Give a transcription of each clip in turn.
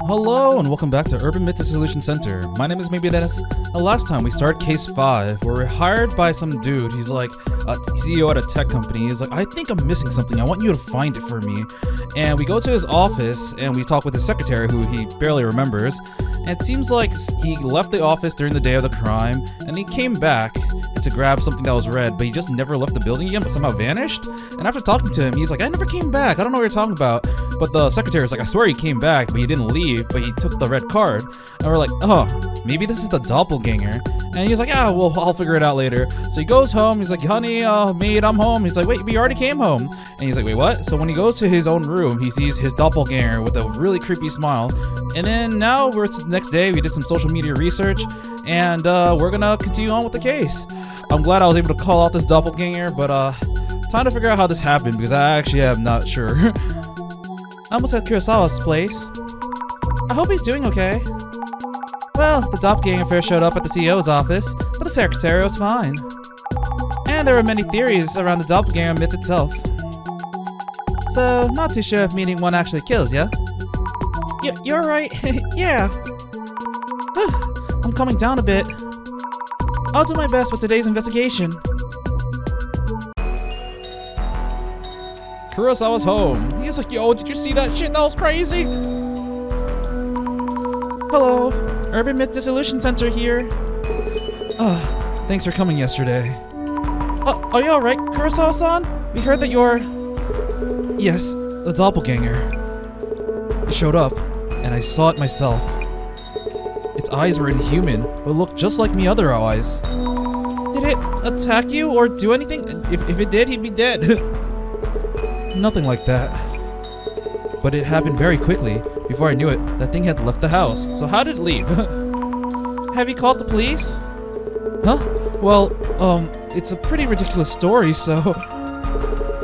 Hello and welcome back to Urban Myth Dissolution Center. My name is Maybe Dennis. The last time we started case 5 where we're hired by some dude. He's like a CEO at a tech company. He's like, I think I'm missing something. I want you to find it for me. And we go to his office and we talk with his secretary who he barely remembers. And it seems like he left the office during the day of the crime and he came back to grab something that was red, but he just never left the building again, but somehow vanished. And after talking to him, he's like, I never came back. I don't know what you're talking about. But the secretary was like, I swear he came back, but he didn't leave, but he took the red card. And we're like, oh, maybe this is the doppelganger. And he's like, yeah, well, I'll figure it out later. So he goes home. He's like, honey, maid, I'm home. He's like, wait, we already came home. And he's like, wait, what? So when he goes to his own room, he sees his doppelganger with a really creepy smile. And then now it's the next day. We did some social media research, and we're gonna continue on with the case. I'm glad I was able to call out this doppelganger, but time to figure out how this happened because I actually am not sure. I almost at Kurosawa's place. I hope he's doing okay. Well, the doppelganger first showed up at the CEO's office, but the secretary was fine. And there were many theories around the doppelganger myth itself. So, not too sure if meeting one actually kills ya. You're right. Yeah. I'm coming down a bit. I'll do my best with today's investigation. Kurosawa's home. He was like, yo, did you see that shit? That was crazy. Hello, Urban Myth Dissolution Center here. Thanks for coming yesterday. Are you alright, Kurosawa-san? We heard that you're... Yes, the doppelganger. It showed up, and I saw it myself. Its eyes were inhuman, but looked just like me other eyes. Did it attack you or do anything? If it did, he'd be dead. Nothing like that. But it happened very quickly. Before I knew it, that thing had left the house. So how did it leave? Have you called the police? Huh? Well, it's a pretty ridiculous story, so...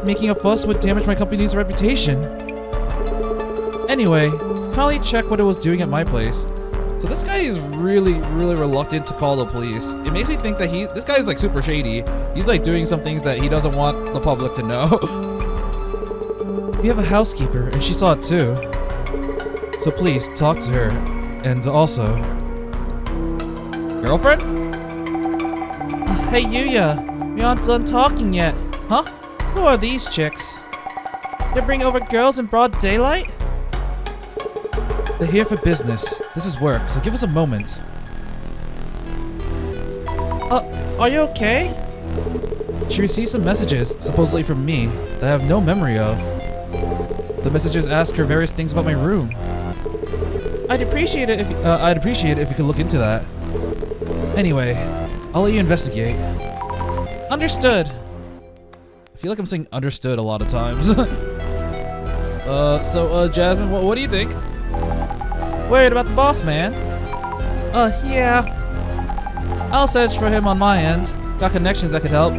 Making a fuss would damage my company's reputation. Anyway, kindly check what it was doing at my place. So this guy is really reluctant to call the police. It makes me think that this guy is like super shady. He's like doing some things that he doesn't want the public to know. We have a housekeeper, and she saw it too. So please, talk to her. And also... Girlfriend? Hey, Yuya. We aren't done talking yet. Huh? Who are these chicks? They bring over girls in broad daylight? They're here for business. This is work, so give us a moment. Are you okay? She received some messages, supposedly from me, that I have no memory of. The messages ask her various things about my room. I'd appreciate it if you could look into that. Anyway, I'll let you investigate. Understood. I feel like I'm saying understood a lot of times. So Jasmine, what do you think? Worried about the boss man? Yeah. I'll search for him on my end. Got connections that could help.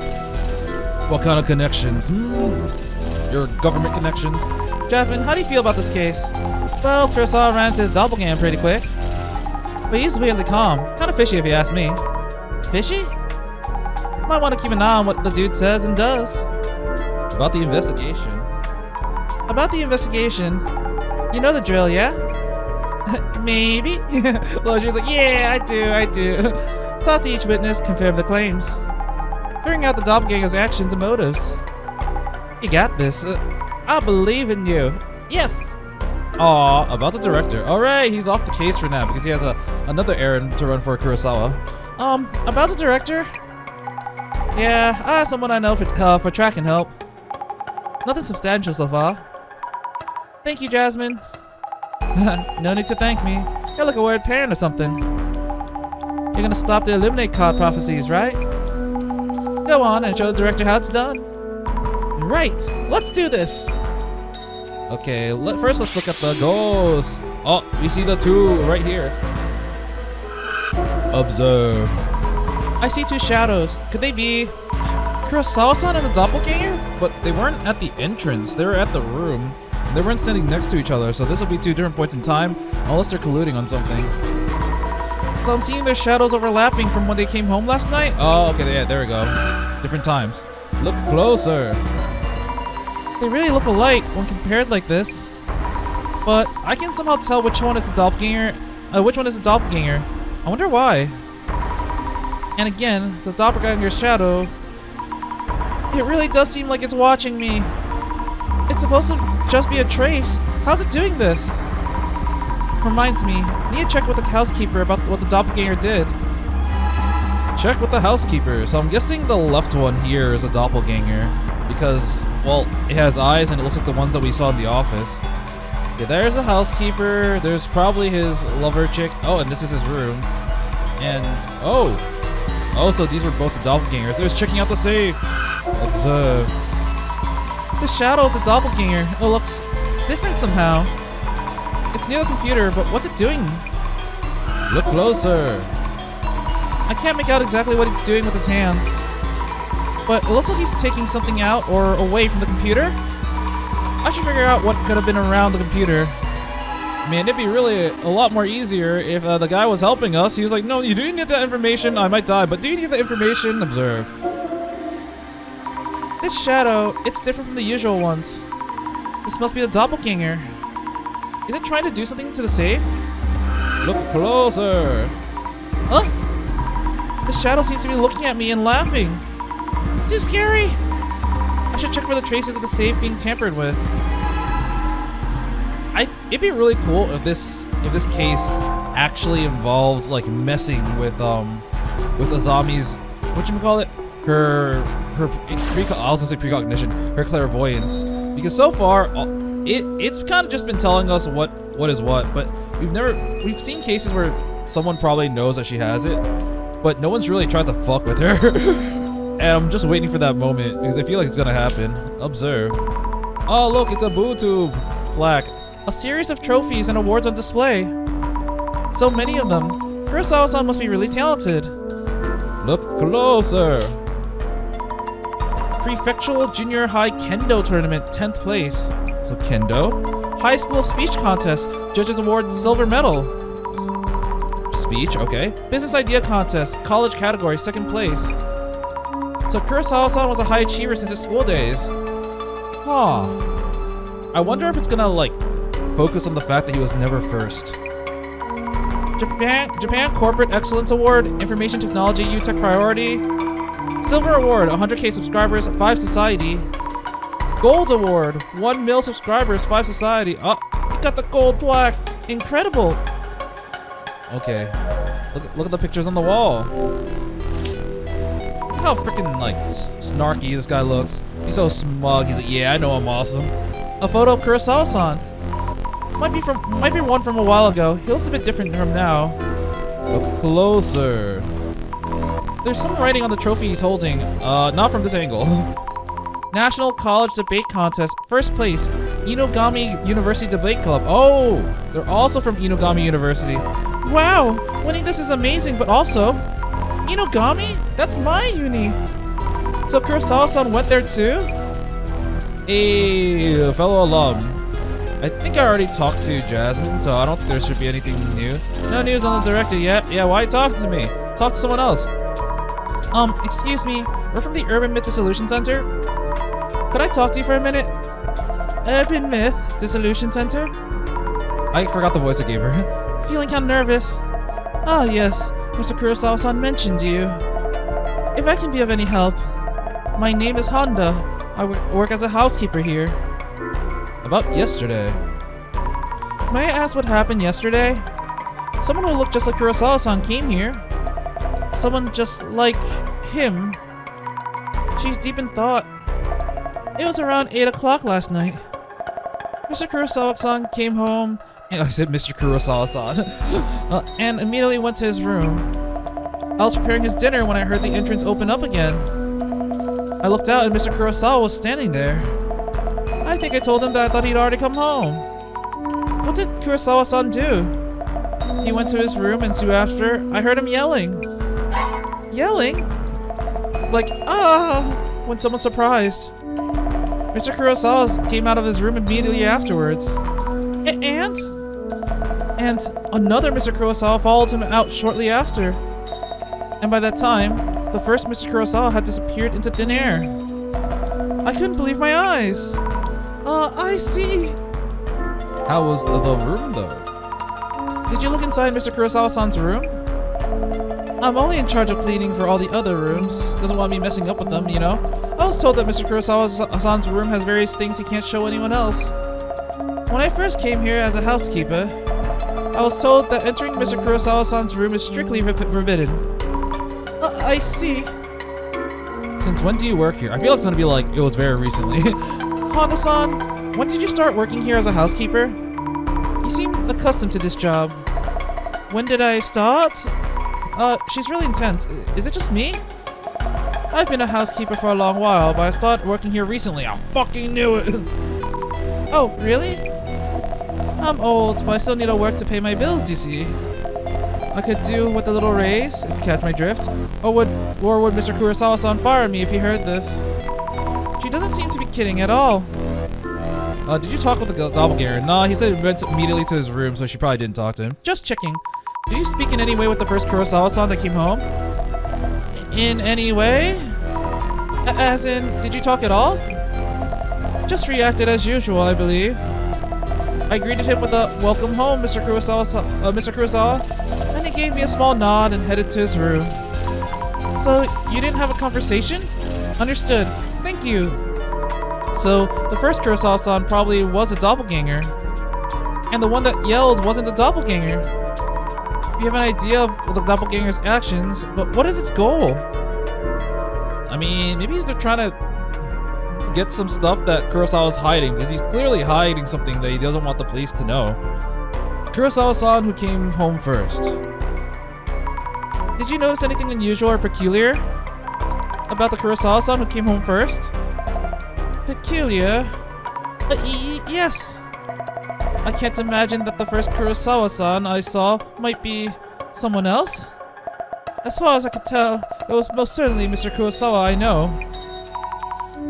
What kind of connections? Your government connections? Jasmine, how do you feel about this case? Well, Kurosawa ran into his doppelganger pretty quick. But he's weirdly calm. Kind of fishy if you ask me. Fishy? Might want to keep an eye on what the dude says and does. About the investigation. About the investigation? You know the drill, yeah? Maybe? Well, she was like, yeah, I do. Talk to each witness, confirm the claims. Figuring out the doppelganger's actions and motives. You got this. I believe in you. Yes. Aw, about the director. Alright, he's off the case for now because he has another errand to run for Kurosawa. About the director? Yeah, I have someone I know for track and help. Nothing substantial so far. Thank you, Jasmine. No need to thank me. You're like a word parent or something. You're gonna stop the eliminate card prophecies, right? Go on and show the director how it's done. Right, let's do this. Okay, first let's look at the goals. Oh, we see the two right here. Observe. I see two shadows. Could they be Kurosawa-san and the doppelganger? But they weren't at the entrance. They were at the room. They weren't standing next to each other, so this will be two different points in time, unless they're colluding on something. So I'm seeing their shadows overlapping from when they came home last night? Oh, okay, yeah, there we go. Different times. Look closer. They really look alike when compared like this. but I can somehow tell which one is the doppelganger. Which one is the doppelganger? I wonder why. And again, the doppelganger's shadow. It really does seem like it's watching me. It's supposed to just be a trace. How's it doing this? Reminds me, I need to check with the housekeeper about what the doppelganger did. Check with the housekeeper. So I'm guessing the left one here is a doppelganger because, well, it has eyes and it looks like the ones that we saw in the office. Yeah, there's a housekeeper. There's probably his lover chick. Oh, and this is his room. And, oh, so these were both the doppelgangers. They're just checking out the safe. Observe. The shadow is a doppelganger. It looks different somehow. It's near the computer, but what's it doing? Look closer. I can't make out exactly what it's doing with his hands, but it looks like he's taking something out or away from the computer. I should figure out what could have been around the computer. Man, it'd be really a lot more easier if the guy was helping us. He was like, no, you do need that information. I might die, but do you need the information? Observe. This shadow, it's different from the usual ones. This must be the doppelganger. Is it trying to do something to the safe? Look closer. Huh? This shadow seems to be looking at me and laughing. Too scary. I should check for the traces of the safe being tampered with. It'd be really cool if this case actually involves like messing with Azami's, whatchamacallit, her I was gonna say precognition, her clairvoyance. Because so far it's kind of just been telling us what is what, but we've seen cases where someone probably knows that she has it, but no one's really tried to fuck with her. And I'm just waiting for that moment because I feel like it's gonna happen. Observe. Oh look, it's a boo tube plaque. A series of trophies and awards on display. So many of them. Kurosawa-san must be really talented. Look closer. Prefectural Junior High Kendo Tournament, 10th place. So Kendo. High School Speech Contest, Judges Award Silver Medal. Speech, okay. Business Idea Contest, College Category, 2nd place. So Kurosawa-san was a high achiever since his school days. Huh. I wonder if it's gonna, like, focus on the fact that he was never first. Japan Corporate Excellence Award, Information Technology UTech Priority. Silver Award, 100k subscribers, 5 Society. Gold Award, 1 mil subscribers, 5 Society. Oh, he got the gold plaque. Incredible. Okay. Look at the pictures on the wall. Look how freaking like snarky this guy looks. He's so smug. He's like, yeah, I know I'm awesome. A photo of Kurosawa-san. Might be one from a while ago. He looks a bit different from now. Look closer. There's some writing on the trophy he's holding. Not from this angle. National College Debate Contest, 1st place, Inogami University Debate Club. Oh, they're also from Inogami University. Wow, winning this is amazing, but also, Inogami? That's my uni. So Kurosawa-san went there too? A fellow alum. I think I already talked to Jasmine, so I don't think there should be anything new. No news on the director yet. Yeah, why talk to me? Talk to someone else. Excuse me. We're from the Urban Myth Dissolution Center. Could I talk to you for a minute? Urban Myth Dissolution Center? I forgot the voice I gave her. Feeling kind of nervous. Ah, yes. Mr. Kurosawa-san mentioned you. If I can be of any help. My name is Honda. I work as a housekeeper here. About yesterday. May I ask what happened yesterday? Someone who looked just like Kurosawa-san came here. Someone just like him. She's deep in thought. It was around 8 o'clock last night. Mr. Kurosawa-san came home. I said Mr. Kurosawa-san. And immediately went to his room. I was preparing his dinner when I heard the entrance open up again. I looked out and Mr. Kurosawa was standing there. I think I told him that I thought he'd already come home. What did Kurosawa-san do? He went to his room and soon after, I heard him yelling. Yelling? Like, ah! When someone's surprised. Mr. Kurosawa came out of his room immediately afterwards. And another Mr. Kurosawa followed him out shortly after. And by that time, the first Mr. Kurosawa had disappeared into thin air. I couldn't believe my eyes. I see. How was the room though? Did you look inside Mr. Kurosawa-san's room? I'm only in charge of cleaning for all the other rooms. Doesn't want me messing up with them, you know? I was told that Mr. Kurosawa-san's room has various things he can't show anyone else. When I first came here as a housekeeper, I was told that entering Mr. Kurosawa-san's room is strictly forbidden. I see. Since when do you work here? I feel like it's gonna be like it was very recently. Honda-san, when did you start working here as a housekeeper? You seem accustomed to this job. When did I start? She's really intense. Is it just me? I've been a housekeeper for a long while, but I started working here recently. I fucking knew it. Oh, really? I'm old, but I still need to work to pay my bills, you see. I could do with a little raise, if you catch my drift. Or would Mr. Kurosawa-san fire me if he heard this? She doesn't seem to be kidding at all. Did you talk with the doppelganger? Nah, he said he went immediately to his room, so she probably didn't talk to him. Just checking. Did you speak in any way with the first Kurosawa-san that came home? In any way? As in, did you talk at all? Just reacted as usual, I believe. I greeted him with a welcome home, Mr. Kurosawa, and he gave me a small nod and headed to his room. So, you didn't have a conversation? Understood. Thank you. So, the first Kurosawa-san probably was a doppelganger. And the one that yelled wasn't the doppelganger. You have an idea of the doppelganger's actions, but what is its goal? I mean, maybe they're trying to get some stuff that Kurosawa's hiding, because he's clearly hiding something that he doesn't want the police to know. Kurosawa-san, who came home first. Did you notice anything unusual or peculiar about the Kurosawa-san who came home first? Peculiar? Yes. I can't imagine that the first Kurosawa-san I saw might be someone else. As far as I could tell, it was most certainly Mr. Kurosawa I know.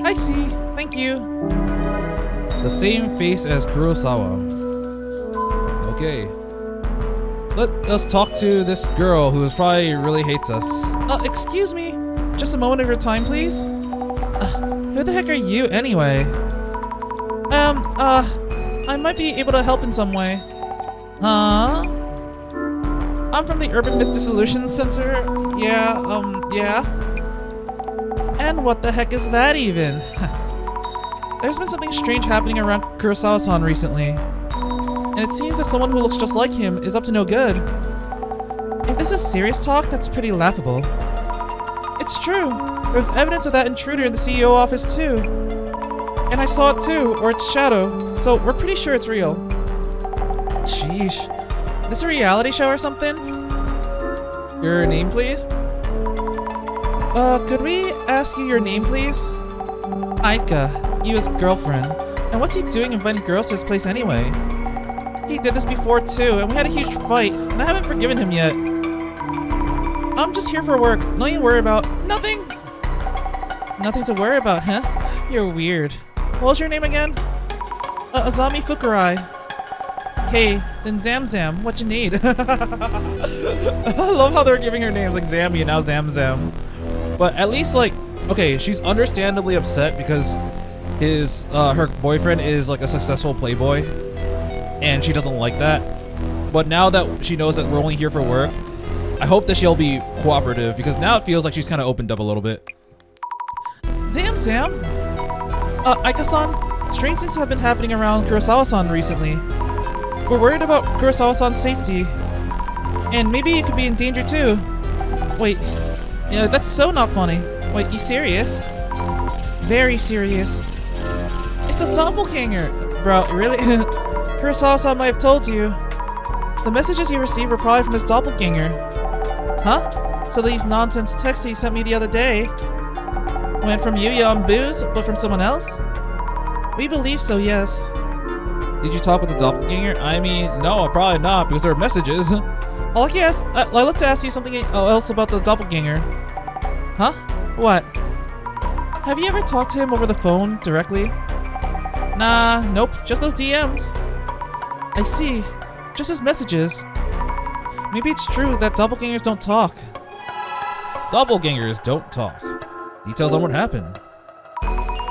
I see. Thank you. The same face as Kurosawa. Okay. Let us talk to this girl who probably really hates us. Excuse me. Just a moment of your time, please. Who the heck are you, anyway? I might be able to help in some way. Huh? I'm from the Myth Dissolution Center. Yeah. And what the heck is that even? There's been something strange happening around Kurosawa-san recently. And it seems that someone who looks just like him is up to no good. If this is serious talk, that's pretty laughable. It's true. There's evidence of that intruder in the CEO office too. And I saw it too, or its shadow. So we're pretty sure it's real. Sheesh. This a reality show or something? Your name, please? Could we ask you your name, please? Aika, you his girlfriend. And what's he doing inviting girls to his place anyway? He did this before too, and we had a huge fight, and I haven't forgiven him yet. I'm just here for work. Nothing to worry about. Nothing? Nothing to worry about, huh? You're weird. What was your name again? Azami Fukurai. Hey, then Zamzam, what you need? I love how they're giving her names like Zammy and now Zamzam. But at least, like, okay, she's understandably upset because her boyfriend is like a successful playboy, and she doesn't like that. But now that she knows that we're only here for work, I hope that she'll be cooperative, because now it feels like she's kind of opened up a little bit. Zamzam? Aika-san, strange things have been happening around Kurosawa-san recently. We're worried about Kurosawa-san's safety, and maybe it could be in danger too. Wait, yeah, that's so not funny. Wait, you serious? Very serious. It's a doppelganger! Bro, really? Kurosawa-san might have told you. The messages he received were probably from his doppelganger. Huh? So these nonsense texts he sent me the other day went from Yuya on booze, but from someone else? We believe so, yes. Did you talk with the doppelganger? I mean, no, probably not, because there are messages. I'd like to ask you something else about the doppelganger. Huh? What? Have you ever talked to him over the phone, directly? Nah, nope, just those DMs. I see. Just his messages. Maybe it's true that doppelgangers don't talk. Doppelgangers don't talk. Details on what happened.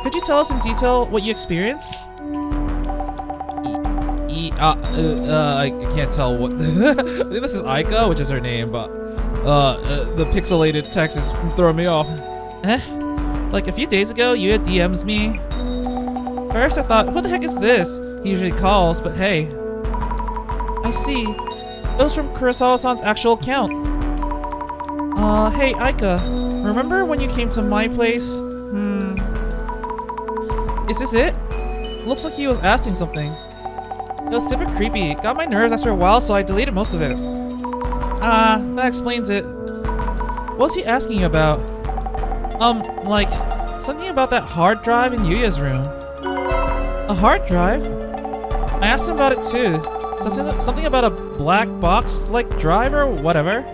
Could you tell us in detail what you experienced? I can't tell what. I think this is Aika, which is her name, but the pixelated text is throwing me off. Like a few days ago, you had DMs me. First, I thought, who the heck is this? He usually calls, but hey. I see. It was from Kurosawa-san's actual account. Hey, Aika. Remember when you came to my place? Is this it? Looks like he was asking something. It was super creepy. It got my nerves after a while, so I deleted most of it. That explains it. What was he asking you about? Like, something about that hard drive in Yuya's room. A hard drive? I asked him about it too. Something about a black box-like drive or whatever.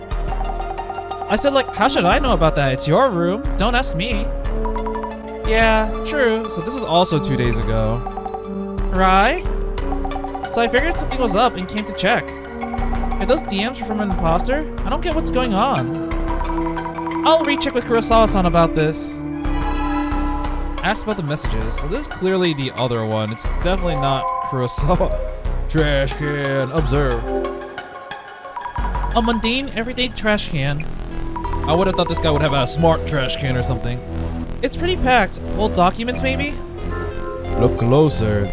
I said, like, how should I know about that? It's your room. Don't ask me. Yeah, true. So this was also 2 days ago. Right? So I figured something was up and came to check. If those DMs were from an imposter, I don't get what's going on. I'll recheck with Kurosawa-san about this. Asked about the messages. So this is clearly the other one. It's definitely not Kurosawa. Trash can. Observe. A mundane, everyday trash can. I would have thought this guy would have a smart trash can or something. It's pretty packed. Old documents, maybe? Look closer.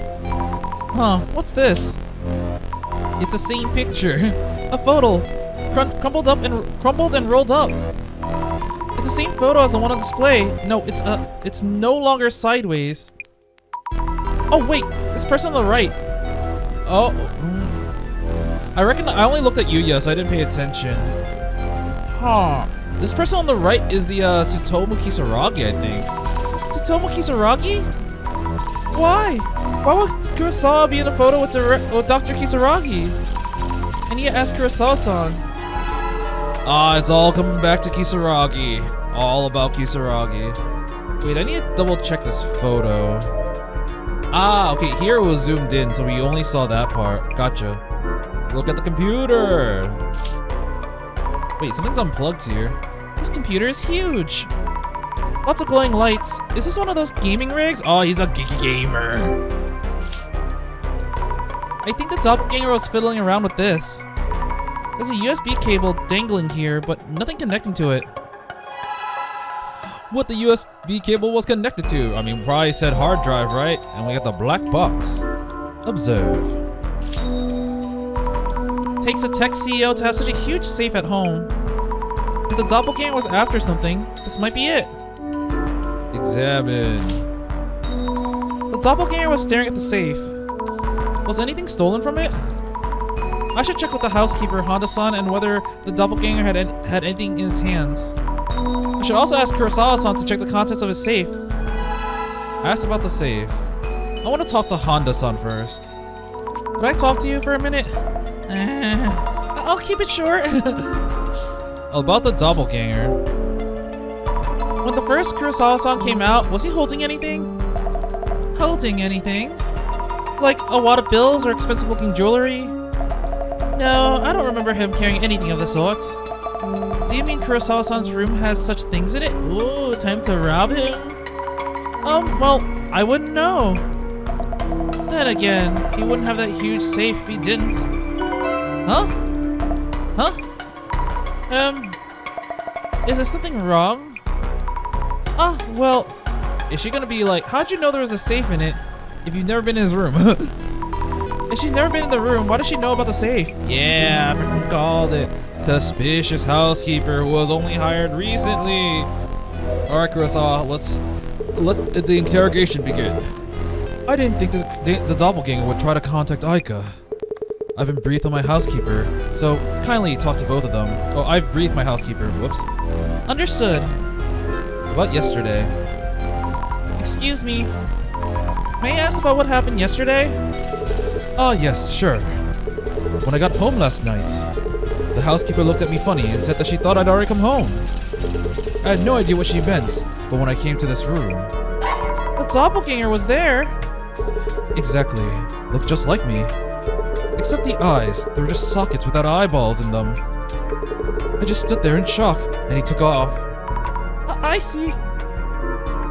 Huh, what's this? It's the same picture. A photo. Crumpled and rolled up. It's the same photo as the one on display. No, it's no longer sideways. Oh wait, this person on the right. Oh. I reckon I only looked at Yuya, so I didn't pay attention. Huh. This person on the right is the Tsutomu Kisaragi, I think. Tsutomu Kisaragi? Why? Why would Kurosawa be in a photo with Dr. Kisaragi? I need to ask Kurosawa-san. It's all coming back to Kisaragi. All about Kisaragi. Wait, I need to double check this photo. Okay, here it was zoomed in, so we only saw that part. Gotcha. Look at the computer. Wait, something's unplugged here. This computer is huge. Lots of glowing lights. Is this one of those gaming rigs? Oh, he's a geeky gamer. I think the doppelganger was fiddling around with this. There's a USB cable dangling here, but nothing connecting to it. What the USB cable was connected to? I mean, probably said hard drive, right? And we got the black box. Observe. Takes a tech CEO to have such a huge safe at home. If the doppelganger was after something, this might be it. Examine. The doppelganger was staring at the safe. Was anything stolen from it? I should check with the housekeeper, Honda-san, and whether the doppelganger had anything in his hands. I should also ask Kurosawa-san to check the contents of his safe. I asked about the safe. I want to talk to Honda-san first. Could I talk to you for a minute? I'll keep it short. About the doppelganger. When the first Kurosawa-san came out, was he holding anything? Holding anything? Like a wad of bills or expensive-looking jewelry? No, I don't remember him carrying anything of the sort. Do you mean Kurosawa-san's room has such things in it? Ooh, time to rob him? Well, I wouldn't know. Then again, he wouldn't have that huge safe if he didn't. Huh? Huh? Is there something wrong? Well, is she gonna be like, how'd you know there was a safe in it if you've never been in his room? If she's never been in the room, why does she know about the safe? Yeah, I freaking called it. Suspicious housekeeper who was only hired recently. Alright, Kurosawa, let the interrogation begin. I didn't think the doppelganger would try to contact Aika. I've been briefed on my housekeeper, so kindly talk to both of them. Oh, I've briefed my housekeeper. Whoops. Understood. About yesterday. Excuse me. May I ask about what happened yesterday? Oh, yes, sure. When I got home last night, the housekeeper looked at me funny and said that she thought I'd already come home. I had no idea what she meant, but when I came to this room... The doppelganger was there! Exactly. Looked just like me. Except the eyes, they were just sockets without eyeballs in them. I just stood there in shock, and he took off. I see.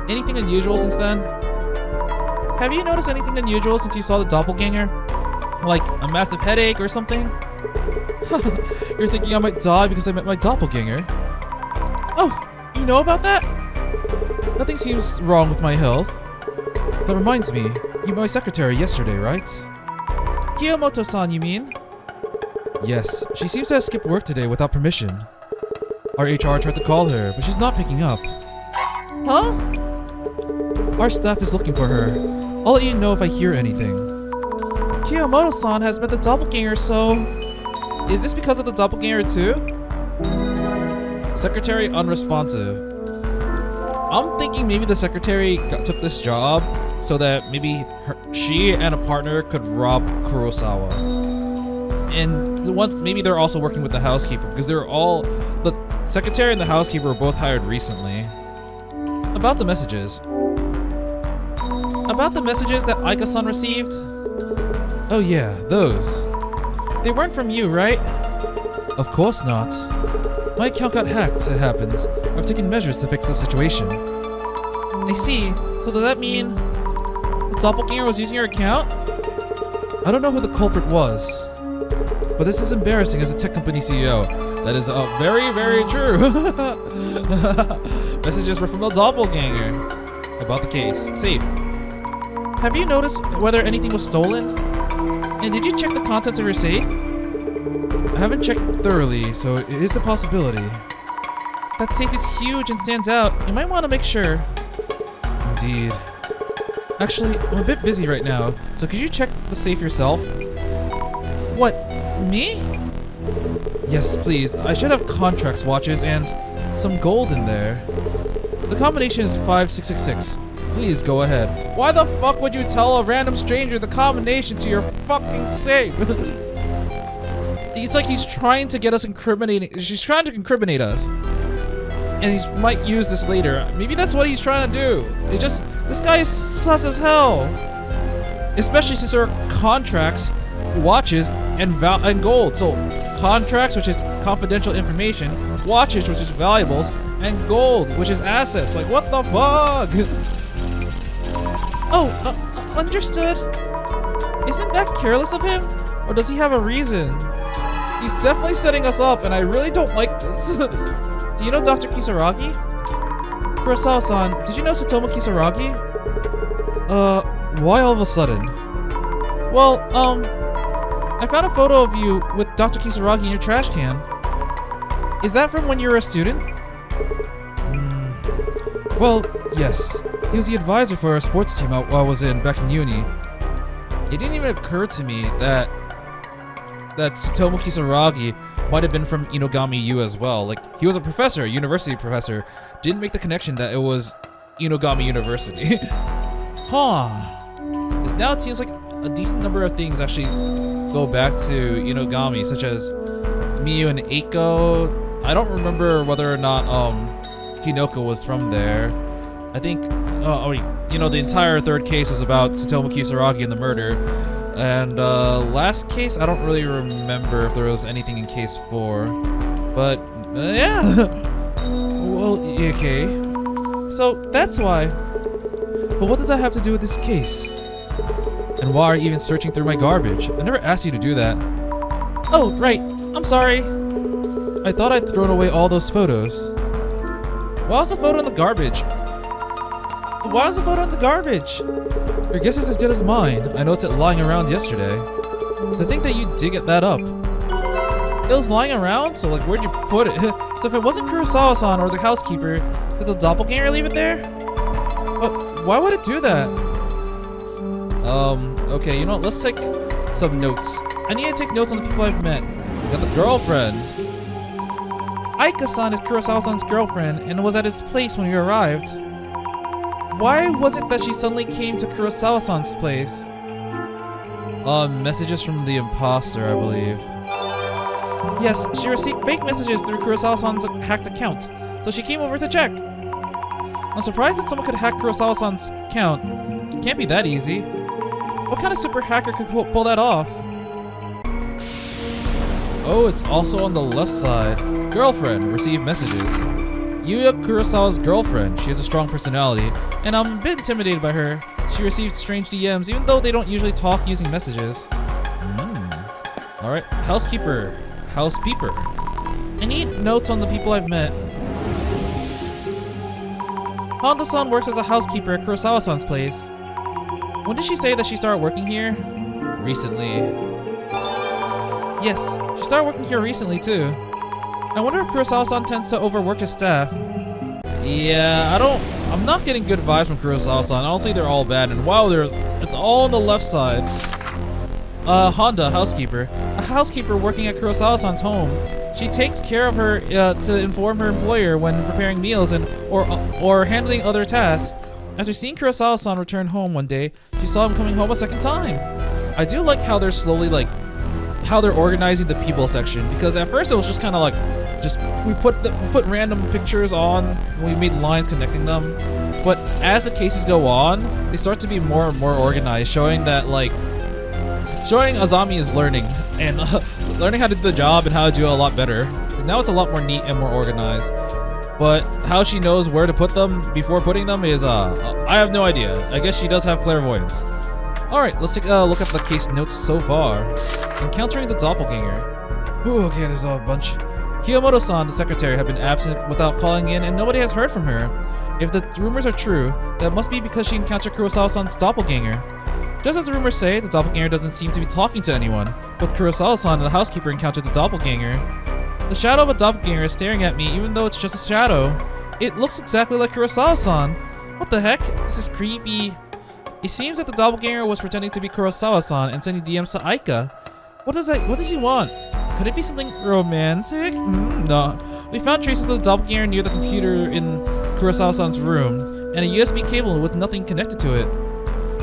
Anything unusual since then? Have you noticed anything unusual since you saw the doppelganger? Like a massive headache or something? You're thinking I might die because I met my doppelganger? Oh, you know about that? Nothing seems wrong with my health. That reminds me, you met my secretary yesterday, right? Kiyomoto-san, you mean? Yes, she seems to have skipped work today without permission. Our HR tried to call her, but she's not picking up. Huh? Our staff is looking for her. I'll let you know if I hear anything. Kiyomoto-san has met the doppelganger, so... Is this because of the doppelganger too? Secretary unresponsive. I'm thinking maybe the secretary took this job so that maybe she and a partner could rob Kurosawa. And maybe they're also working with the housekeeper because the secretary and the housekeeper were both hired recently. About the messages. About the messages that Aika-san received? Oh yeah, those. They weren't from you, right? Of course not. My account got hacked, it happens. I've taken measures to fix the situation. I see. So does that mean the doppelganger was using your account? I don't know who the culprit was. But this is embarrassing as a tech company CEO. That is very, very true. Messages were from the doppelganger. About the case. Safe. Have you noticed whether anything was stolen? And did you check the contents of your safe? I haven't checked thoroughly, so it is a possibility. That safe is huge and stands out. You might want to make sure. Indeed. Actually, I'm a bit busy right now, so could you check the safe yourself? What? Me? Yes, please. I should have contract watches and some gold in there. The combination is 5666. Please go ahead. Why the fuck would you tell a random stranger the combination to your fucking safe? It's like he's trying to get us incriminating. She's trying to incriminate us. And he might use this later. Maybe that's what he's trying to do. This guy is sus as hell. Especially since there are contracts, watches, and gold. So contracts, which is confidential information, watches, which is valuables, and gold, which is assets. Like, what the fuck? Oh, understood. Isn't that careless of him? Or does he have a reason? He's definitely setting us up, and I really don't like this. Do you know Dr. Kisaragi? Kurosawa-san, did you know Satomu Kisaragi? Why all of a sudden? Well, I found a photo of you with Dr. Kisaragi in your trash can. Is that from when you were a student? Well, yes. He was the advisor for our sports team while I was back in uni. It didn't even occur to me that Satomu Kisaragi might have been from Inogami U as well. Like, he was a professor, a university professor. Didn't make the connection that it was Inogami University. Huh. Now it seems like a decent number of things actually go back to Inogami, such as Miyu and Eiko. I don't remember whether or not Kinoko was from there. I think, the entire third case was about Satomu Kisaragi and the murder. And last case, I don't really remember if there was anything in case 4. But, yeah. Well, okay. So, that's why. But what does that have to do with this case? And why are you even searching through my garbage? I never asked you to do that. Oh, right. I'm sorry. I thought I'd thrown away all those photos. Why was the photo in the garbage? Why was the photo in the garbage? Your guess is as good as mine. I noticed it lying around yesterday. To think that you did get that up. It was lying around? So, like, where'd you put it? So if it wasn't Kurosawa-san or the housekeeper, did the doppelganger leave it there? But why would it do that? Okay, you know what? Let's take some notes. I need to take notes on the people I've met. We got the girlfriend. Aika-san is Kurosawa-san's girlfriend and was at his place when we arrived. Why was it that she suddenly came to Kurosawa-san's place? Messages from the imposter, I believe. Yes, she received fake messages through Kurosawa-san's hacked account, so she came over to check. I'm surprised that someone could hack Kurosawa-san's account. It can't be that easy. What kind of super hacker could pull that off? Oh, it's also on the left side. Girlfriend, received messages. Yuya Kurosawa's girlfriend. She has a strong personality, and I'm a bit intimidated by her. She received strange DMs, even though they don't usually talk using messages. Alright, housekeeper. Housepeeper. I need notes on the people I've met. Honda-san works as a housekeeper at Kurosawa-san's place. When did she say that she started working here? Recently. Yes, she started working here recently too. I wonder if Kurosawa-san tends to overwork his staff. Yeah, I'm not getting good vibes from Kurosawa-san. I don't say they're all bad, and wow, it's all on the left side. Honda, housekeeper. A housekeeper working at Kurosawa-san's home. She takes care of her to inform her employer when preparing meals or handling other tasks. After seeing Kurosawa-san return home one day, she saw him coming home a second time. I do like how they're slowly how they're organizing the people section, because at first it was just kind of we put random pictures on and we made lines connecting them. But as the cases go on, they start to be more and more organized, showing Azami is learning and learning how to do the job and how to do it a lot better. Now it's a lot more neat and more organized. But how she knows where to put them before putting them is, I have no idea. I guess she does have clairvoyance. Alright, let's take a look at the case notes so far. Encountering the doppelganger. Ooh, okay, there's a bunch. Kiyomoto-san, the secretary, had been absent without calling in, and nobody has heard from her. If the rumors are true, that must be because she encountered Kurosawa-san's doppelganger. Just as the rumors say, the doppelganger doesn't seem to be talking to anyone, but Kurosawa-san and the housekeeper encountered the doppelganger. The shadow of a doppelganger is staring at me even though it's just a shadow. It looks exactly like Kurosawa-san. What the heck? This is creepy. It seems that the doppelganger was pretending to be Kurosawa-san and sending DMs to Aika. What does he want? Could it be something romantic? No. We found traces of the doppelganger near the computer in Kurosawa-san's room, and a USB cable with nothing connected to it.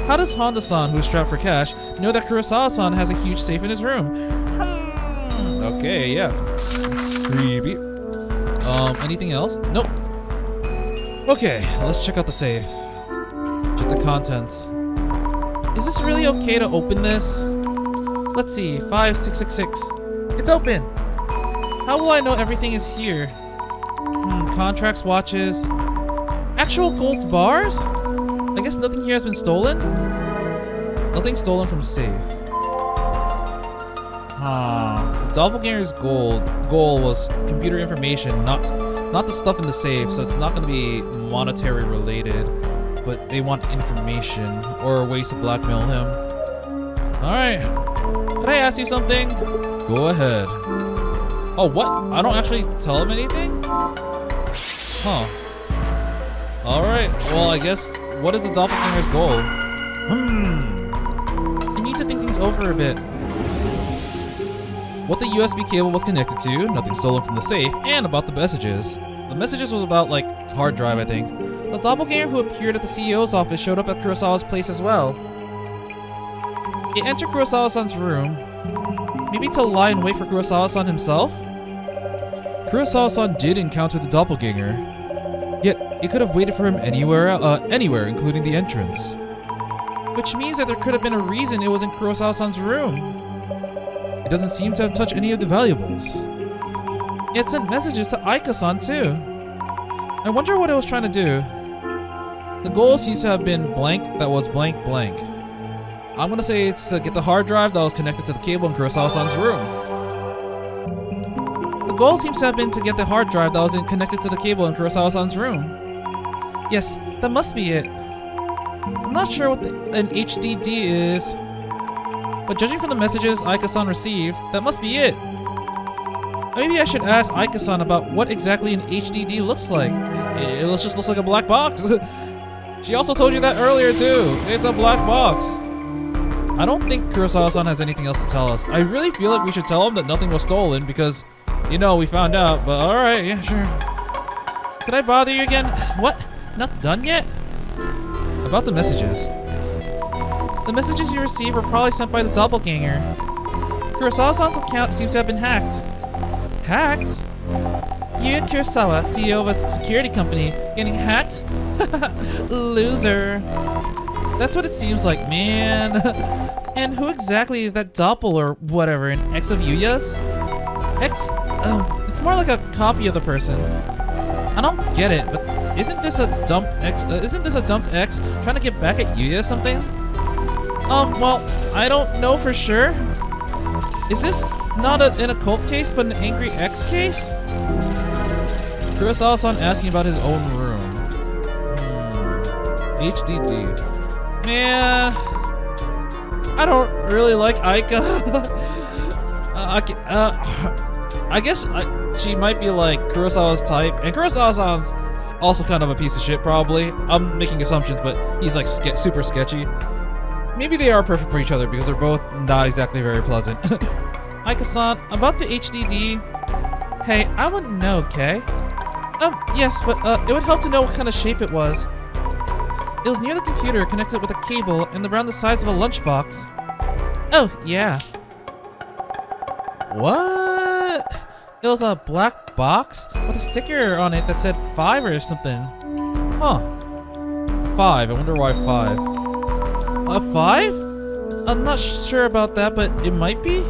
How does Honda-san, who is strapped for cash, know that Kurosawa-san has a huge safe in his room? Okay, yeah. Creepy. Anything else? Nope. Okay, let's check out the safe. Check the contents. Is this really okay to open this? Let's see, 5666. It's open! How will I know everything is here? Contracts, watches. Actual gold bars? I guess nothing here has been stolen? Nothing stolen from safe. The doppelganger's goal was computer information, not the stuff in the safe, so it's not going to be monetary related, but they want information or ways to blackmail him. Alright. Could I ask you something? Go ahead. Oh, what? I don't actually tell him anything? Huh. Alright, well, I guess, what is the doppelganger's goal? I need to think things over a bit. What the USB cable was connected to, nothing stolen from the safe, and about the messages. The messages was about, like, hard drive, I think. The doppelganger who appeared at the CEO's office showed up at Kurosawa's place as well. It entered Kurosawa-san's room. Maybe to lie in wait for Kurosawa-san himself? Kurosawa-san did encounter the doppelganger. Yet, it could have waited for him anywhere, including the entrance. Which means that there could have been a reason it was in Kurosawa-san's room. It doesn't seem to have touched any of the valuables. It sent messages to Aika-san too. I wonder what it was trying to do. The goal seems to have been blank that was blank blank. I'm gonna say it's to get the hard drive that was connected to the cable in Kurosawa-san's room. The goal seems to have been to get the hard drive that was connected to the cable in Kurosawa-san's room. Yes, that must be it. I'm not sure what an HDD is, but judging from the messages Aika-san received, that must be it. Maybe I should ask Aika-san about what exactly an HDD looks like. It just looks like a black box. She also told you that earlier too. It's a black box. I don't think Kurosawa-san has anything else to tell us. I really feel like we should tell him that nothing was stolen because, you know, we found out, but alright, yeah, sure. Could I bother you again? What? Not done yet? About the messages. The messages you received were probably sent by the doppelganger. Kurosawa-san's account seems to have been hacked. Hacked? You and Kurosawa, CEO of a security company, getting hacked? Loser. That's what it seems like, man. And who exactly is that doppel or whatever, an ex of Yuya's? Ex? Oh, it's more like a copy of the person. I don't get it, but isn't this a dumped ex trying to get back at Yuya or something? Well, I don't know for sure. Is this not an occult case, but an angry ex case? Kurosawa-san asking about his own room. HDD. Man, I don't really like Aika. I guess she might be like Kurosawa's type, and Kurosawa-san's also kind of a piece of shit, probably. I'm making assumptions, but he's like super sketchy. Maybe they are perfect for each other because they're both not exactly very pleasant. Aika-san, about the HDD. Hey, I wouldn't know, okay? Yes, but it would help to know what kind of shape it was. It was near the computer, connected with a cable, and around the size of a lunchbox. Oh, yeah. What? It was a black box with a sticker on it that said 5 or something. Huh. 5. I wonder why 5. 5? I'm not sure about that, but it might be.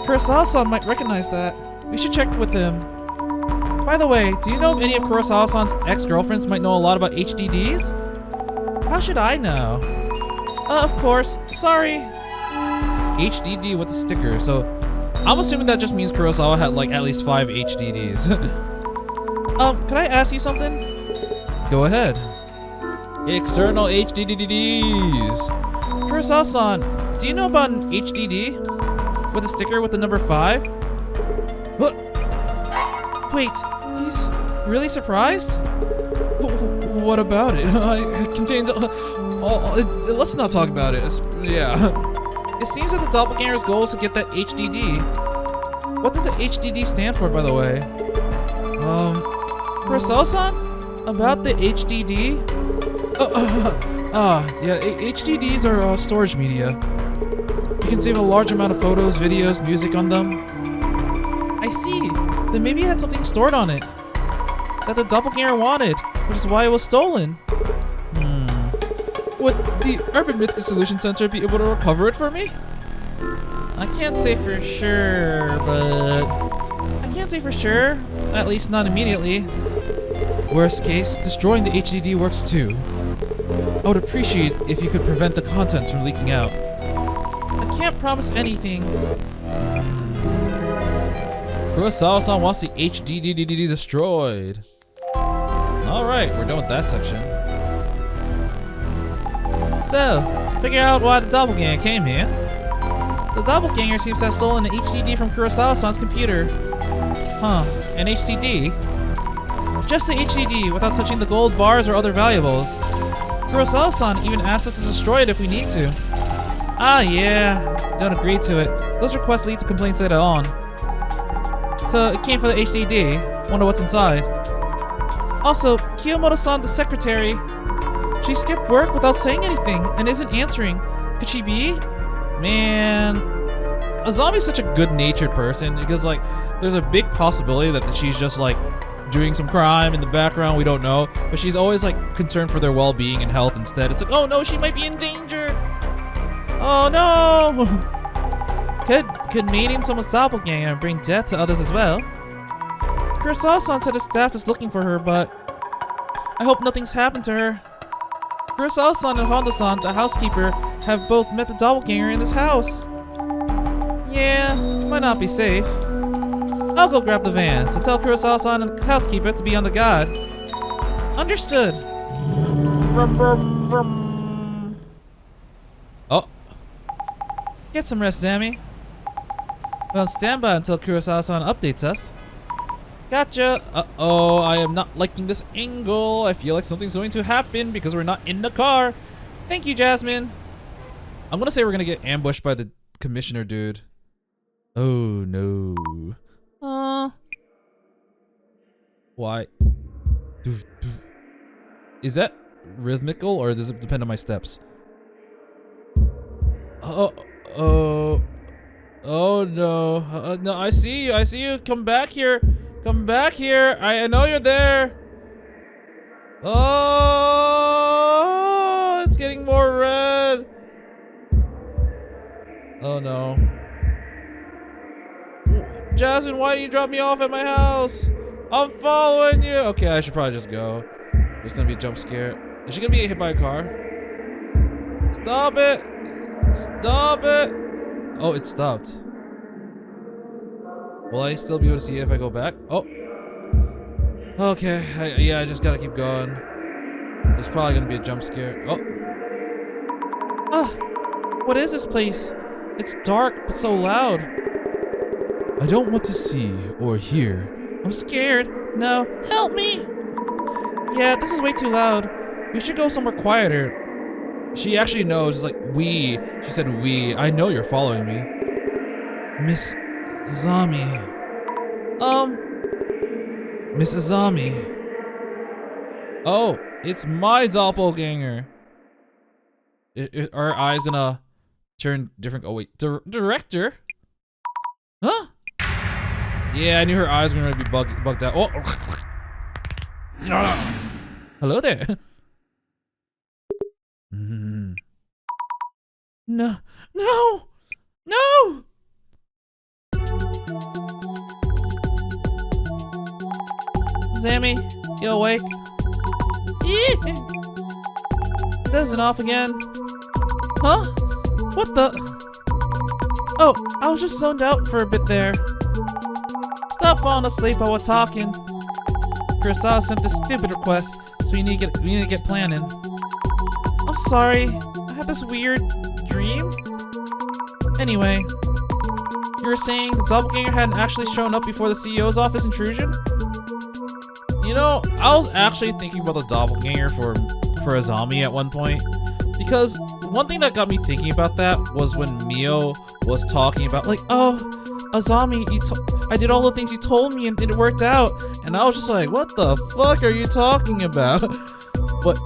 Kurosawa-san might recognize that. We should check with him. By the way, do you know if any of Kurosawa-san's ex-girlfriends might know a lot about HDDs? How should I know? Of course. Sorry. HDD with a sticker, so I'm assuming that just means Kurosawa had like at least 5 HDDs. Can I ask you something? Go ahead. External HDDs. Kurosawa-san, do you know about an HDD with a sticker with the number 5? What? Wait, he's really surprised? What about it? It contains let's not talk about it. Yeah. It seems that the doppelganger's goal is to get that HDD. What does the HDD stand for, by the way? Kurosawa-san? About the HDD? Yeah, HDDs are storage media. You can save a large amount of photos, videos, music on them. I see. Then maybe it had something stored on it that the doppelganger wanted, which is why it was stolen. Would the Urban Myth Dissolution Center be able to recover it for me? I can't say for sure, but... At least not immediately. Worst case, destroying the HDD works too. I would appreciate if you could prevent the contents from leaking out. I can't promise anything. Kurosawa-san wants the HDD destroyed. Alright, we're done with that section. So, figure out why the doppelganger came here. The doppelganger seems to have stolen an HDD from Kurosawa-san's computer. Huh, an HDD? Just the HDD without touching the gold bars or other valuables. Kurosawa-san even asked us to destroy it if we need to. Ah yeah, don't agree to it. Those requests lead to complaints later on. So it came for the HDD. Wonder what's inside. Also, Kiyomoto-san, the secretary. She skipped work without saying anything and isn't answering. Could she be? Man, Azami's such a good-natured person because like there's a big possibility that she's just like doing some crime in the background, we don't know, but she's always like concerned for their well-being and health instead. It's like, oh no, she might be in danger. Oh no. Could meeting someone's doppelganger bring death to others as well? Kurosawa-san said his staff is looking for her, but I hope nothing's happened to her. Kurosawa-san and Honda-san, the housekeeper, have both met the doppelganger in this house. Yeah, might not be safe. I'll go grab the van, so tell Kurosawa-san and the housekeeper to be on the guard. Understood. Brum, brum, brum. Oh. Get some rest, Azami. We're on standby until Kurosawa-san updates us. Gotcha. Uh-oh, I am not liking this angle. I feel like something's going to happen because we're not in the car. Thank you, Jasmine. I'm gonna say we're gonna get ambushed by the commissioner dude. Oh no. Why? Is that rhythmical or does it depend on my steps? Oh no. No, I see you. Come back here. I know you're there. Oh, it's getting more red. Oh no. Jasmine, why do you drop me off at my house? I'm following you. Okay, I should probably just go. There's gonna be a jump scare. Is she gonna be hit by a car? Stop it. Oh, it stopped. Will I still be able to see it if I go back? Oh. Okay, yeah, I just gotta keep going. There's probably gonna be a jump scare. Oh. Ah, what is this place? It's dark, but so loud. I don't want to see or hear. I'm scared. No, help me. Yeah, this is way too loud. We should go somewhere quieter. She actually knows. It's like, we. She said we. I know you're following me. Miss Azami. Miss Azami. Oh, it's my doppelganger. Are her eyes gonna turn different? Oh wait, director? Huh? Yeah, I knew her eyes were gonna be bugged out. Oh. Hello there. No, no, no! Zami, you awake? Dozing off again. Huh? What the? Oh, I was just zoned out for a bit there. Stop falling asleep while we're talking. Kurosawa sent this stupid request, so we need to get planning. I'm sorry. I had this weird dream. Anyway, you were saying the doppelganger hadn't actually shown up before the CEO's office intrusion? You know, I was actually thinking about the doppelganger for Azami at one point, because one thing that got me thinking about that was when Mio was talking about, like, oh, Azami, I did all the things you told me and it worked out, and I was just like, what the fuck are you talking about? But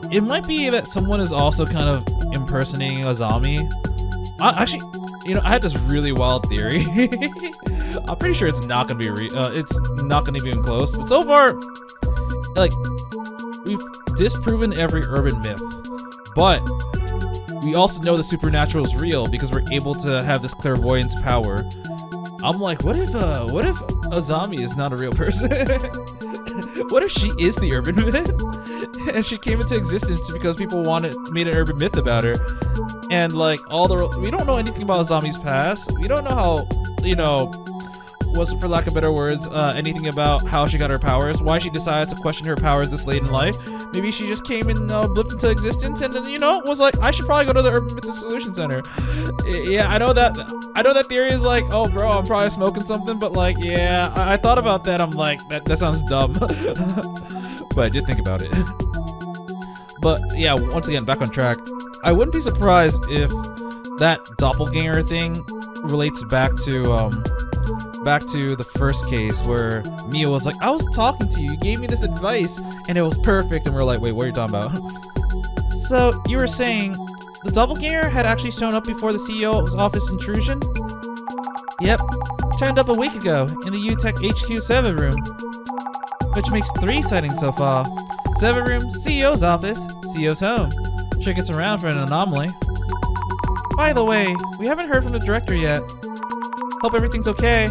it might be that someone is also kind of impersonating Azami. Actually, you know, I had this really wild theory. I'm pretty sure it's not gonna be it's not gonna be even close. But so far, like, we've disproven every urban myth, but we also know the supernatural is real because we're able to have this clairvoyance power. I'm like, what if Azami is not a real person? What if she is the urban myth? And she came into existence because people made an urban myth about her. And like we don't know anything about Azami's past. We don't know how, you know, wasn't for lack of better words, anything about how she got her powers, why she decided to question her powers this late in life. Maybe she just came and blipped into existence and then, you know, was like, I should probably go to the Myth Dissolution Center. Yeah, I know that theory is like, oh bro, I'm probably smoking something, but like, yeah, I thought about that. I'm like, that sounds dumb. But I did think about it. But yeah, once again, back on track. I wouldn't be surprised if that doppelganger thing relates back to the first case where Mia was like, I was talking to you, you gave me this advice, and it was perfect, and we're like, wait, what are you talking about? So, you were saying, the doppelganger had actually shown up before the CEO's office intrusion? Yep, turned up a week ago, in the UTech HQ server room. Which makes 3 sightings so far. Server room, CEO's office, CEO's home. Sure gets around for an anomaly. By the way, we haven't heard from the director yet. Hope everything's okay.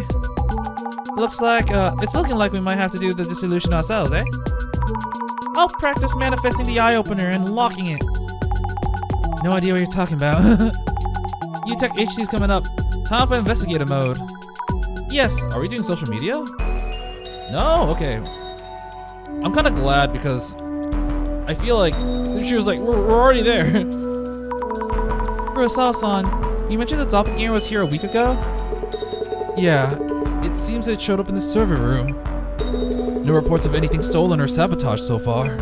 Looks like, it's looking like we might have to do the dissolution ourselves, eh? I'll practice manifesting the eye opener and locking it. No idea what you're talking about. UTech HQ's coming up. Time for investigator mode. Yes, are we doing social media? No? Okay. I'm kind of glad because I feel like she was like, we're already there. Kurosawa-san, you mentioned the doppelganger was here a week ago? Yeah, it seems it showed up in the server room. No reports of anything stolen or sabotaged so far.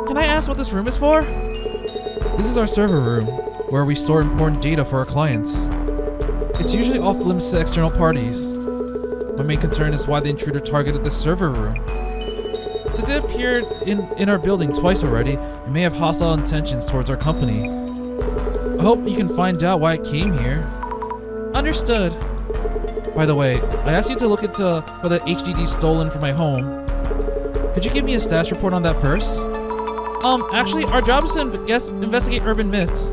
Can I ask what this room is for? This is our server room, where we store important data for our clients. It's usually off limits to external parties. My main concern is why the intruder targeted the server room. Since it appeared in our building twice already, it may have hostile intentions towards our company. I hope you can find out why it came here. Understood. By the way, I asked you to look for the HDD stolen from my home. Could you give me a status report on that first? Actually, our job is to investigate urban myths.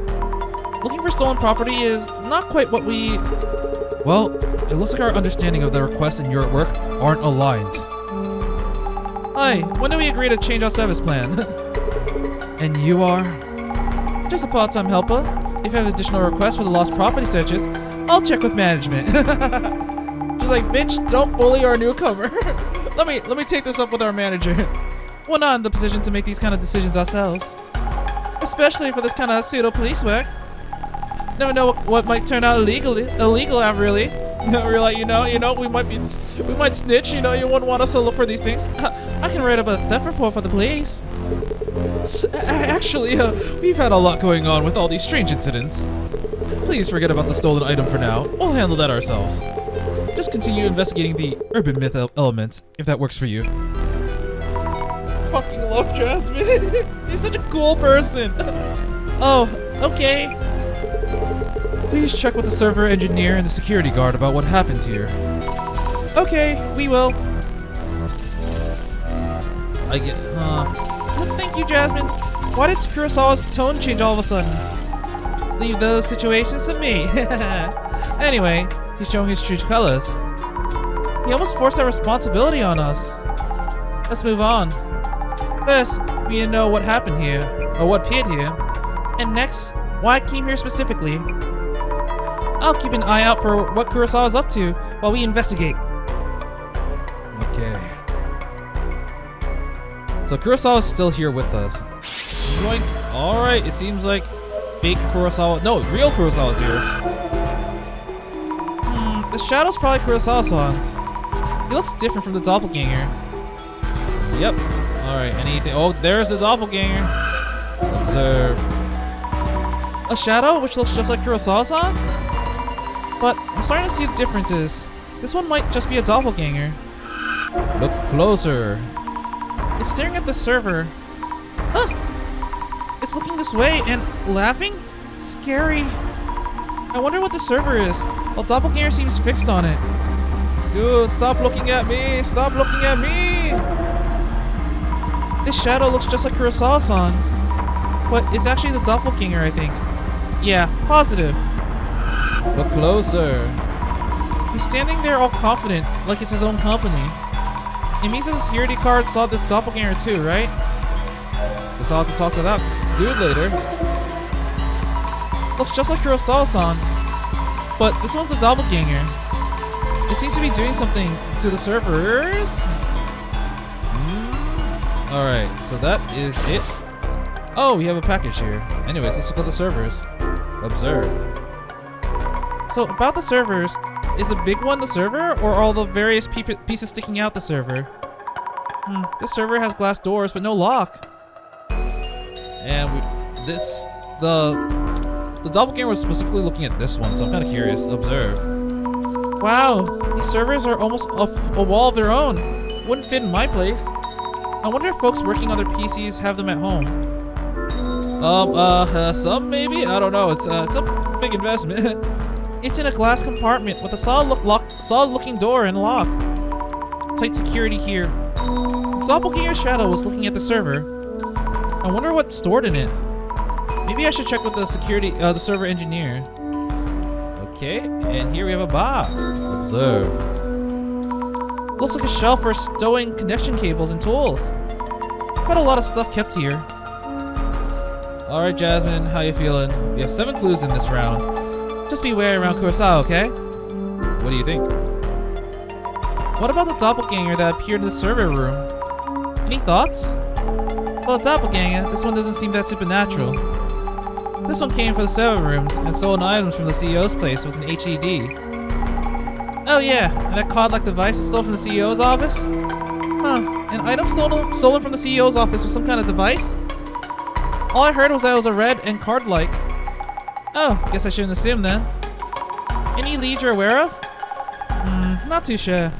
Looking for stolen property is not quite what we... Well, it looks like our understanding of the request and your work aren't aligned. Hi, when do we agree to change our service plan? And you are? Just a part-time helper. If you have additional requests for the lost property searches, I'll check with management. She's like, bitch, don't bully our newcomer. let me take this up with our manager. We're not in the position to make these kind of decisions ourselves, especially for this kind of pseudo police work. Never know what might turn out illegal, really. We're like, you know, we might snitch. You know, you wouldn't want us to look for these things. I can write up a theft report for the police. Actually, we've had a lot going on with all these strange incidents. Please forget about the stolen item for now. We'll handle that ourselves. Just continue investigating the urban myth element, if that works for you. Fucking love Jasmine. You're such a cool person. Oh, okay. Please check with the server engineer and the security guard about what happened here. Okay, we will. Thank you, Jasmine. Why did Kurosawa's tone change all of a sudden? Leave those situations to me. Anyway, he's showing his true colors. He almost forced that responsibility on us. Let's move on. First, we need to know what happened here, or what appeared here. And next, why I came here specifically. I'll keep an eye out for what Kurosawa's up to while we investigate. Okay. So Kurosawa's still here with us. Alright, it seems like fake Kurosawa. No, real Kurosawa's here. The shadow's probably Kurosawa-san's. He looks different from the doppelganger. Yep. Alright, anything. Oh, there's the doppelganger. Observe. A shadow which looks just like Kurosawa-san? But I'm starting to see the differences. This one might just be a doppelganger. Look closer. It's staring at the server. It's looking this way and laughing? Scary. I wonder what the server is. Well, doppelganger seems fixed on it. Dude, stop looking at me! Stop looking at me! This shadow looks just like Kurosawa-san. But it's actually the doppelganger, I think. Yeah, positive. Look closer. He's standing there all confident, like it's his own company. It means that the security guard saw this doppelganger too, right? Guess I'll have to talk to that dude later. Looks just like Kurosawa-san. But this one's a doppelganger. It seems to be doing something to the servers. Alright, so that is it. Oh, we have a package here. Anyways, let's look at the servers. Observe. So, about the servers, is the big one the server, or all the various pieces sticking out the server? This server has glass doors, but no lock. And the doppelganger was specifically looking at this one, so I'm kind of curious. Observe. Wow, these servers are almost a wall of their own. Wouldn't fit in my place. I wonder if folks working on their PCs have them at home. Some maybe? I don't know. It's a big investment. It's in a glass compartment with a solid-looking door and lock. Tight security here. Doppelganger's shadow was looking at the server. I wonder what's stored in it. Maybe I should check with the server engineer. Okay, and here we have a box. Observe. Looks like a shelf for stowing connection cables and tools. Quite a lot of stuff kept here. Alright, Jasmine, how you feeling? We have 7 clues in this round. Just be wary around Kurosawa, okay? What do you think? What about the doppelganger that appeared in the server room? Any thoughts? Well, doppelganger, this one doesn't seem that supernatural. This one came for the server rooms and stole items from the CEO's place with an HDD. Oh yeah, and that cod-like device is stolen from the CEO's office? Huh, an item stolen from the CEO's office with some kind of device? All I heard was that it was a red and card-like. Oh, guess I shouldn't assume then. Any leads you're aware of? Not too sure.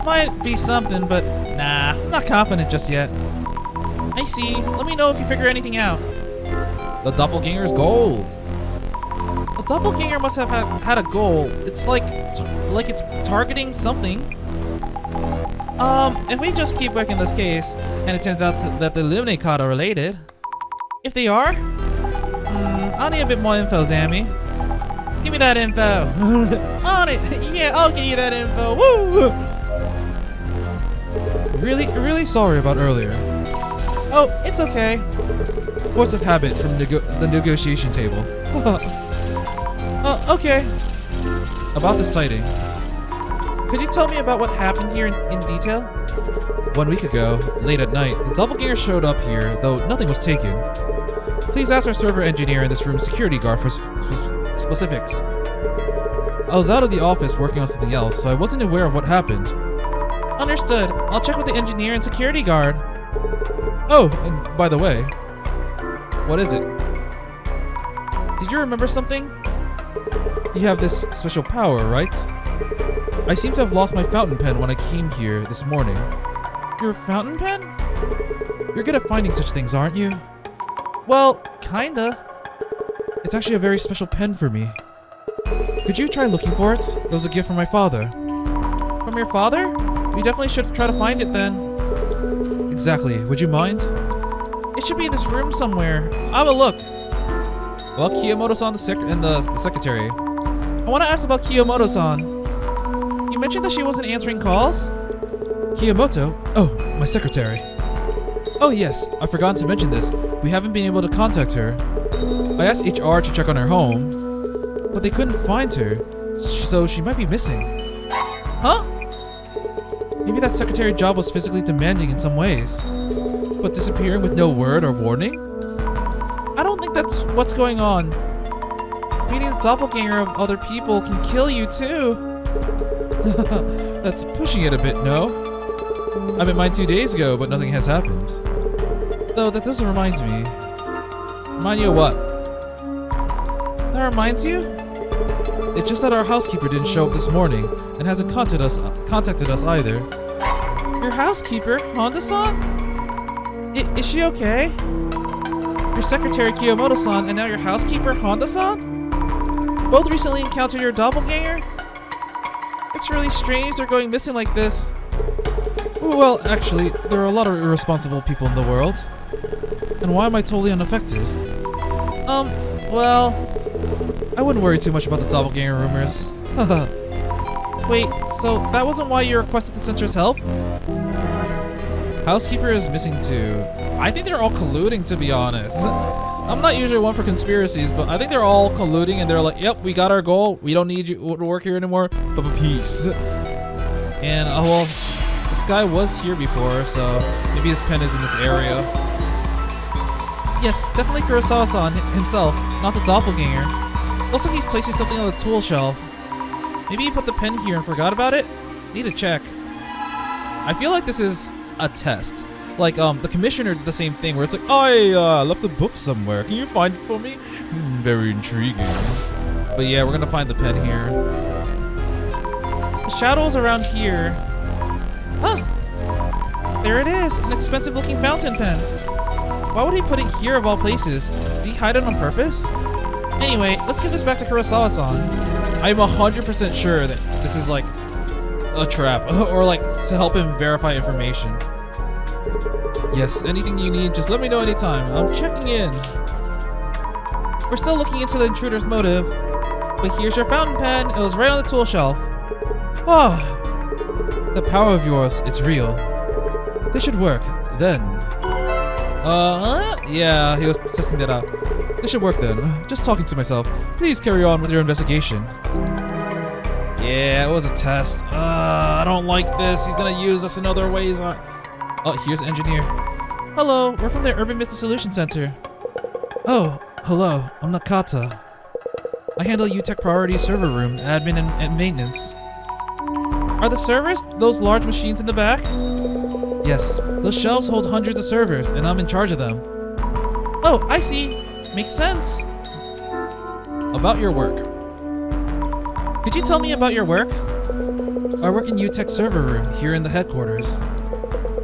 Might be something, but nah, not confident just yet. I see. Let me know if you figure anything out. The doppelganger's goal. The doppelganger must have had a goal. It's like it's targeting something. If we just keep working this case, and it turns out that the Illuminate card are related. If they are, I'll need a bit more info, Azami. Give me that info. On it. Yeah, I'll give you that info. Woo! Really sorry about earlier. Oh, it's okay. Force of habit from the negotiation table. Okay. About the sighting. Could you tell me about what happened here in detail? 1 week ago, late at night, the doppelganger showed up here, though nothing was taken. Please ask our server engineer in this room's security guard for specifics. I was out of the office working on something else, so I wasn't aware of what happened. Understood. I'll check with the engineer and security guard. Oh, and by the way, what is it? Did you remember something? You have this special power, right? I seem to have lost my fountain pen when I came here this morning. Your fountain pen? You're good at finding such things, aren't you? Well, kinda. It's actually a very special pen for me. Could you try looking for it? It was a gift from my father. From your father? We definitely should try to find it then. Exactly. Would you mind? It should be in this room somewhere. I'll have a look. Well, Kiyomoto-san the secretary. I want to ask about Kiyomoto-san. You mentioned that she wasn't answering calls? Kiyomoto? Oh, my secretary. Oh yes, I forgot to mention this. We haven't been able to contact her. I asked HR to check on her home, but they couldn't find her, so she might be missing. Huh? Maybe that secretary job was physically demanding in some ways, but disappearing with no word or warning? I don't think that's what's going on. Meeting the doppelganger of other people can kill you too. That's pushing it a bit, no? I met mine 2 days ago, but nothing has happened. Though that doesn't remind me. Remind you of what? That reminds you? It's just that our housekeeper didn't show up this morning and hasn't contacted us either. Your housekeeper, Honda-san? Is she okay? Your secretary Kiyomoto-san and now your housekeeper Honda-san? Both recently encountered your doppelganger? It's really strange they're going missing like this. Well, actually, there are a lot of irresponsible people in the world. And why am I totally unaffected? Well, I wouldn't worry too much about the doppelganger rumors. Wait, so that wasn't why you requested the center's help? Housekeeper is missing too. I think they're all colluding, to be honest. I'm not usually one for conspiracies, but I think they're all colluding and they're like, yep, we got our goal. We don't need you to work here anymore. But peace. And, well, this guy was here before, so maybe his pen is in this area. Yes, definitely Kurosawa-san himself, not the doppelganger. Looks like he's placing something on the tool shelf. Maybe he put the pen here and forgot about it? Need to check. I feel like this is a test. Like, the commissioner did the same thing where it's like, I left the book somewhere. Can you find it for me? Very intriguing. But yeah, we're gonna find the pen here. The shadows around here. Ah! There it is, an expensive looking fountain pen. Why would he put it here of all places? Did he hide it on purpose? Anyway, let's give this back to Kurosawa-san. I'm 100% sure that this is like a trap or like to help him verify information. Yes, anything you need, just let me know anytime. I'm checking in. We're still looking into the intruder's motive, but here's your fountain pen. It was right on the tool shelf. Ah, the power of yours, it's real. This should work, then. Yeah, he was testing that out. This should work then. Just talking to myself. Please carry on with your investigation. Yeah, it was a test. I don't like this. He's gonna use us in other ways. Oh, here's engineer. Hello, we're from the Urban Myth Dissolution Center. Oh, hello, I'm Nakata. I handle UTech Priority server room, admin, and maintenance. Are the servers those large machines in the back? Yes, those shelves hold hundreds of servers, and I'm in charge of them. Oh, I see. Makes sense. About your work. Could you tell me about your work? I work in UTech server room here in the headquarters.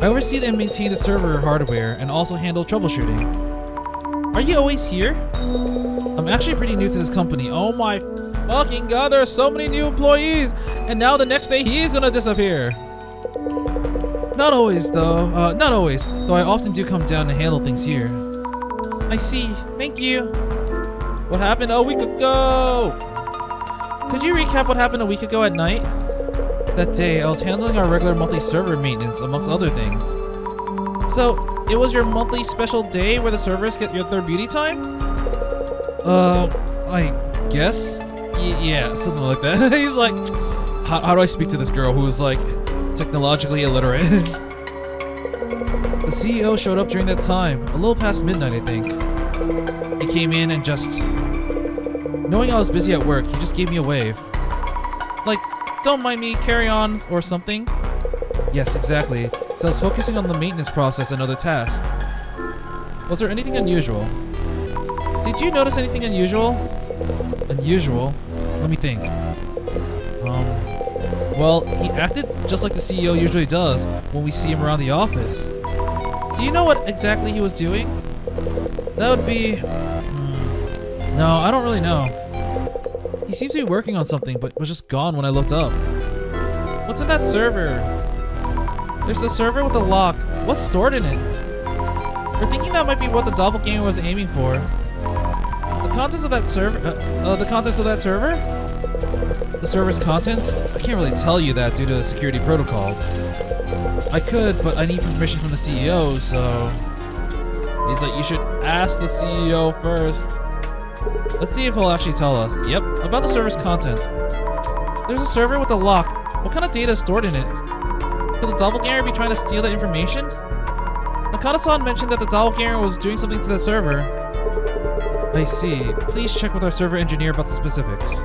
I oversee and maintain the server hardware and also handle troubleshooting. Are you always here? I'm actually pretty new to this company. Oh my fucking god, there are so many new employees! And now the next day he's gonna disappear. Not always, though I often do come down to handle things here. I see, thank you. What happened a week ago? Could you recap what happened a week ago at night? That day, I was handling our regular monthly server maintenance, amongst other things. So, it was your monthly special day where the servers get their beauty time? I guess? Yeah, something like that. He's like, How do I speak to this girl who is like technologically illiterate? The CEO showed up during that time, a little past midnight, I think. He came in and just... Knowing I was busy at work, he just gave me a wave. Like, don't mind me, carry on, or something. Yes, exactly. So I was focusing on the maintenance process and other tasks. Was there anything unusual? Did you notice anything unusual? Unusual? Let me think. Well, he acted just like the CEO usually does when we see him around the office. Do you know what exactly he was doing? That would be... No, I don't really know. He seems to be working on something, but was just gone when I looked up. What's in that server? There's the server with the lock. What's stored in it? We're thinking that might be what the doppelganger was aiming for. The contents of that server? The contents of that server? The server's contents? I can't really tell you that due to security protocols. I could, but I need permission from the CEO, so... He's like, you should ask the CEO first. Let's see if he'll actually tell us. Yep, about the server's content. There's a server with a lock. What kind of data is stored in it? Could the doppelganger be trying to steal that information? Nakata-san mentioned that the doppelganger was doing something to that server. I see. Please check with our server engineer about the specifics.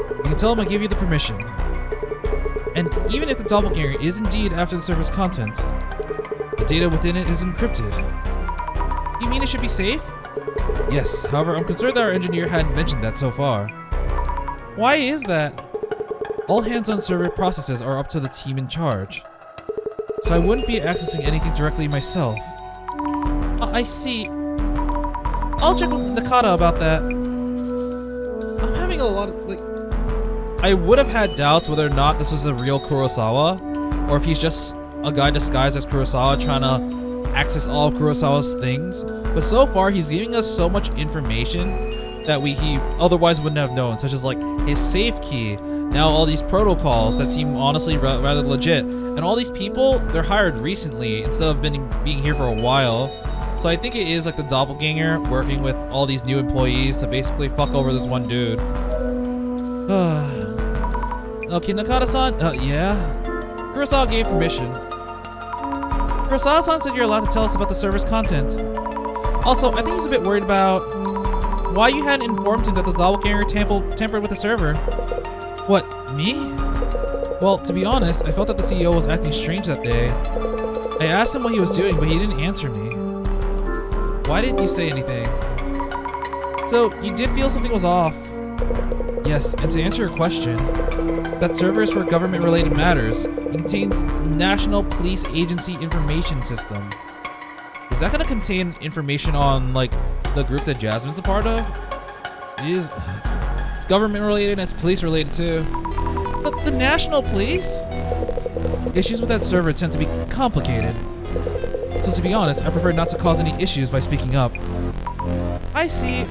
You can tell him I gave you the permission. And even if the doppelganger is indeed after the server's content, the data within it is encrypted. You mean it should be safe? Yes, however, I'm concerned that our engineer hadn't mentioned that so far. Why is that? All hands-on server processes are up to the team in charge, so I wouldn't be accessing anything directly myself. I see. I'll check with Nakata about that. I'm having a lot of, like... I would have had doubts whether or not this was the real Kurosawa, or if he's just a guy disguised as Kurosawa trying to access all of Kurosawa's things. But so far, he's giving us so much information that he otherwise wouldn't have known, such as like his safe key, now all these protocols that seem honestly rather legit, and all these people, they're hired recently instead of being here for a while. So I think it is like the doppelganger working with all these new employees to basically fuck over this one dude. Okay, Nakata-san, yeah? Kurosawa gave permission. Kurosawa-san said you're allowed to tell us about the server's content. Also, I think he's a bit worried about why you hadn't informed him that the doppelganger tampered with the server. What, me? Well, to be honest, I felt that the CEO was acting strange that day. I asked him what he was doing, but he didn't answer me. Why didn't you say anything? So, you did feel something was off. Yes, and to answer your question, that server is for government-related matters. It contains National Police Agency Information System. Is that gonna contain information on, like, the group that Jasmine's a part of? It's government-related and it's police-related too. But the National Police? Issues with that server tend to be complicated. So to be honest, I prefer not to cause any issues by speaking up. I see.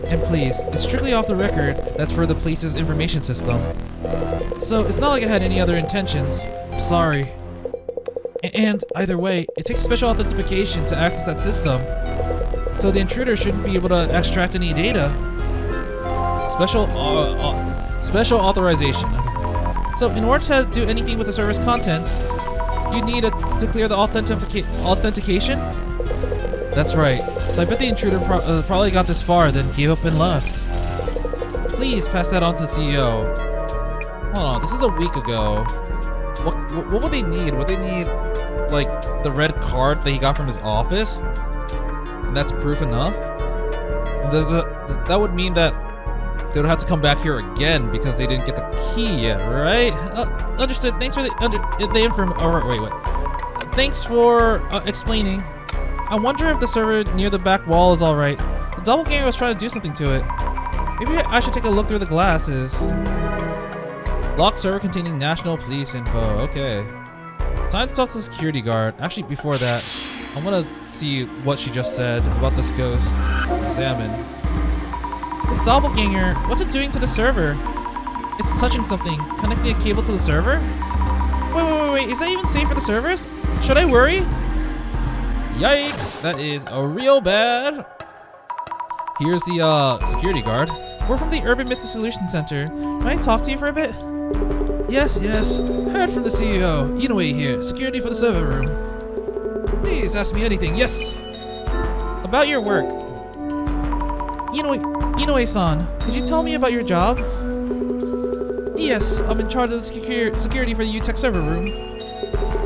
And please, it's strictly off the record that's for the police's information system. So it's not like I had any other intentions. I'm sorry. And either way, it takes special authentication to access that system. So the intruder shouldn't be able to extract any data. Special authorization. Okay. So in order to do anything with the server's content, you need to clear the authentication? That's right. So I bet the intruder probably got this far, then gave up and left. Please pass that on to the CEO. Hold on, this is a week ago. What would they need? Would they need, like, the red card that he got from his office? And that's proof enough? That would mean that they would have to come back here again because they didn't get the key yet, right? Understood. Thanks for the info. Wait. Thanks for explaining. I wonder if the server near the back wall is alright. The doppelganger was trying to do something to it. Maybe I should take a look through the glasses. Locked server containing national police info. Okay. Time to talk to the security guard. Actually, before that, I want to see what she just said about this ghost. Examine. This doppelganger, what's it doing to the server? It's touching something. Connecting a cable to the server? Wait. Is that even safe for the servers? Should I worry? Yikes, that is real bad. Here's the security guard. We're from the Myth Dissolution Center. Can I talk to you for a bit? Yes, heard from the CEO. Inoue here, security for the server room. Please ask me anything, yes! About your work. Inoue-san, could you tell me about your job? Yes, I'm in charge of the security for the UTech server room.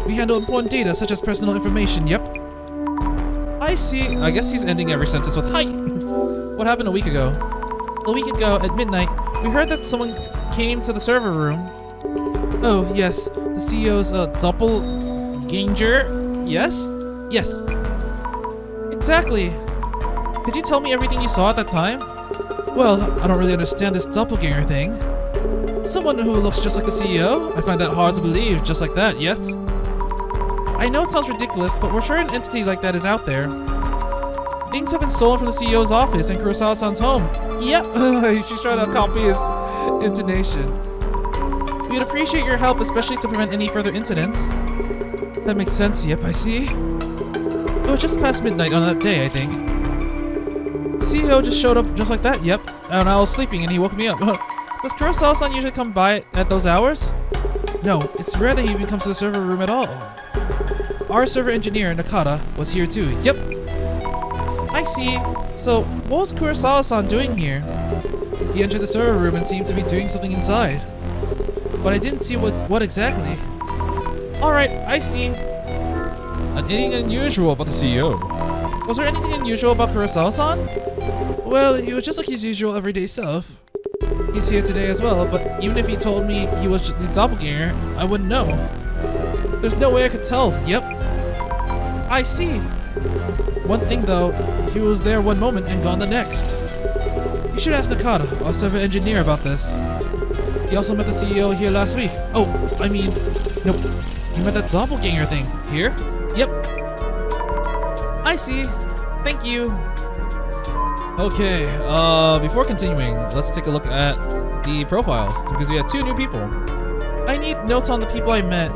We handle important data such as personal information, yep. I see. I guess he's ending every sentence with hi. What happened a week ago? A week ago, at midnight, we heard that someone came to the server room. Oh, yes, the CEO's doppelganger? Yes? Yes. Exactly. Could you tell me everything you saw at that time? Well, I don't really understand this doppelganger thing. Someone who looks just like the CEO? I find that hard to believe, just like that, yes? I know it sounds ridiculous, but we're sure an entity like that is out there. Things have been stolen from the CEO's office and Kurosawa-san's home. Yep, she's trying to copy his intonation. We'd appreciate your help, especially to prevent any further incidents. That makes sense, yep, I see. It was just past midnight on that day, I think. The CEO just showed up just like that, yep. And I was sleeping and he woke me up. Does Kurosawa-san usually come by at those hours? No, it's rare that he even comes to the server room at all. Our server engineer, Nakata, was here too, yep. I see. So, what was Kurosawa-san doing here? He entered the server room and seemed to be doing something inside. But I didn't see what exactly. Alright, I see. Anything unusual about the CEO? Was there anything unusual about Kurosawa-san? Well, he was just like his usual everyday self. He's here today as well, but even if he told me he was the doppelganger, I wouldn't know. There's no way I could tell, yep. I see. One thing though, he was there one moment and gone the next. You should ask Nakata, our server engineer, about this. He also met the CEO here last week. Oh, I mean, nope. He met that doppelganger thing. Here? Yep. I see. Thank you. Okay, before continuing, let's take a look at the profiles, because we have 2 new people. I need notes on the people I met.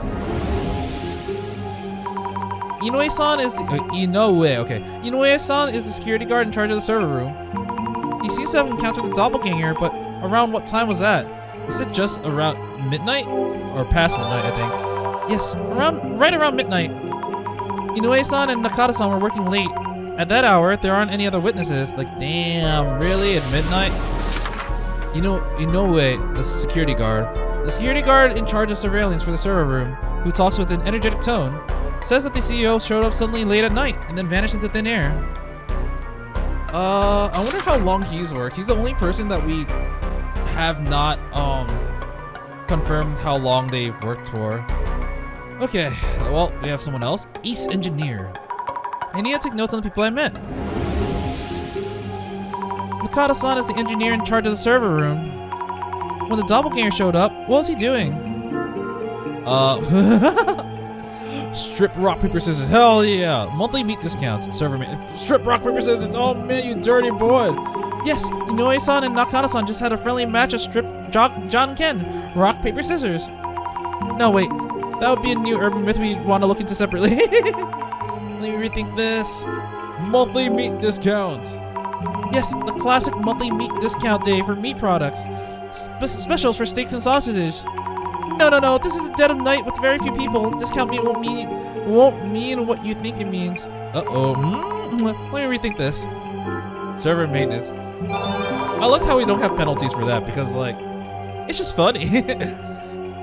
Inoue-san is Inoue-san is the security guard in charge of the server room. He seems to have encountered the doppelganger, but around what time was that? Is it just around midnight? Or past midnight, I think. Yes, right around midnight. Inoue-san and Nakata-san were working late. At that hour, there aren't any other witnesses. Like, damn, really? At midnight? Inoue, the security guard. The security guard in charge of surveillance for the server room, who talks with an energetic tone, says that the CEO showed up suddenly late at night and then vanished into thin air. I wonder how long he's worked. He's the only person that we have not confirmed how long they've worked for. Okay, well, we have someone else. Ace Engineer. I need to take notes on the people I met. Nakata-san is the engineer in charge of the server room. When the doppelganger showed up, what was he doing? Strip, rock, paper, scissors. Hell yeah. Monthly meat discounts. Server meat. Strip, rock, paper, scissors. Oh man, you dirty boy. Yes, Inoue-san and Nakata-san just had a friendly match of strip, John Ken. Rock, paper, scissors. No, wait. That would be a new urban myth we want to look into separately. Let me rethink this. Monthly meat discounts. Yes, the classic monthly meat discount day for meat products. Specials for steaks and sausages. No. This is the dead of night with very few people. Discount meat won't mean what you think it means. Uh-oh. Let me rethink this. Server maintenance. I like how we don't have penalties for that because, like, it's just funny.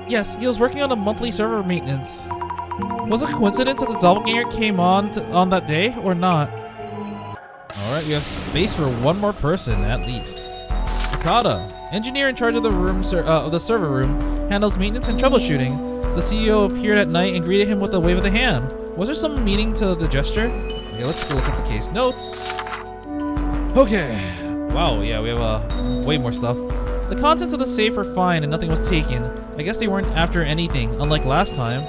Yes, he was working on a monthly server maintenance. Was it a coincidence that the doppelganger came on that day or not? Alright, we have space for one more person at least. Nakata, engineer in charge of the server room, handles maintenance and troubleshooting. The CEO appeared at night and greeted him with a wave of the hand. Was there some meaning to the gesture? Okay, let's go look at the case notes. Okay. Wow, yeah, we have way more stuff. The contents of the safe were fine and nothing was taken. I guess they weren't after anything, unlike last time.